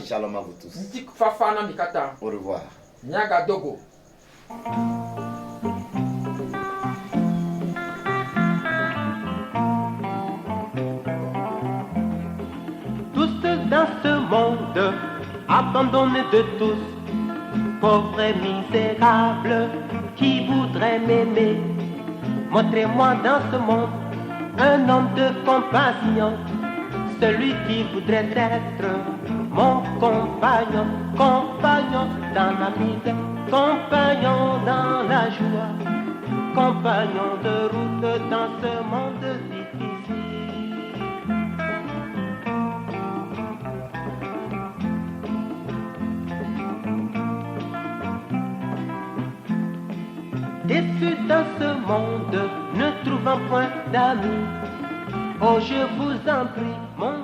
Shalom à vous tous. Au revoir. Tous dans ce monde, abandonnés de tous, pauvres et misérables, qui voudraient m'aimer. Montrez-moi dans ce monde un homme de compassion, celui qui voudrait être mon compagnon, compagnon dans la misère, compagnon dans la joie, compagnon de route dans ce monde difficile. Déçu dans ce monde, ne trouvant point d'amis, oh je vous en prie, mon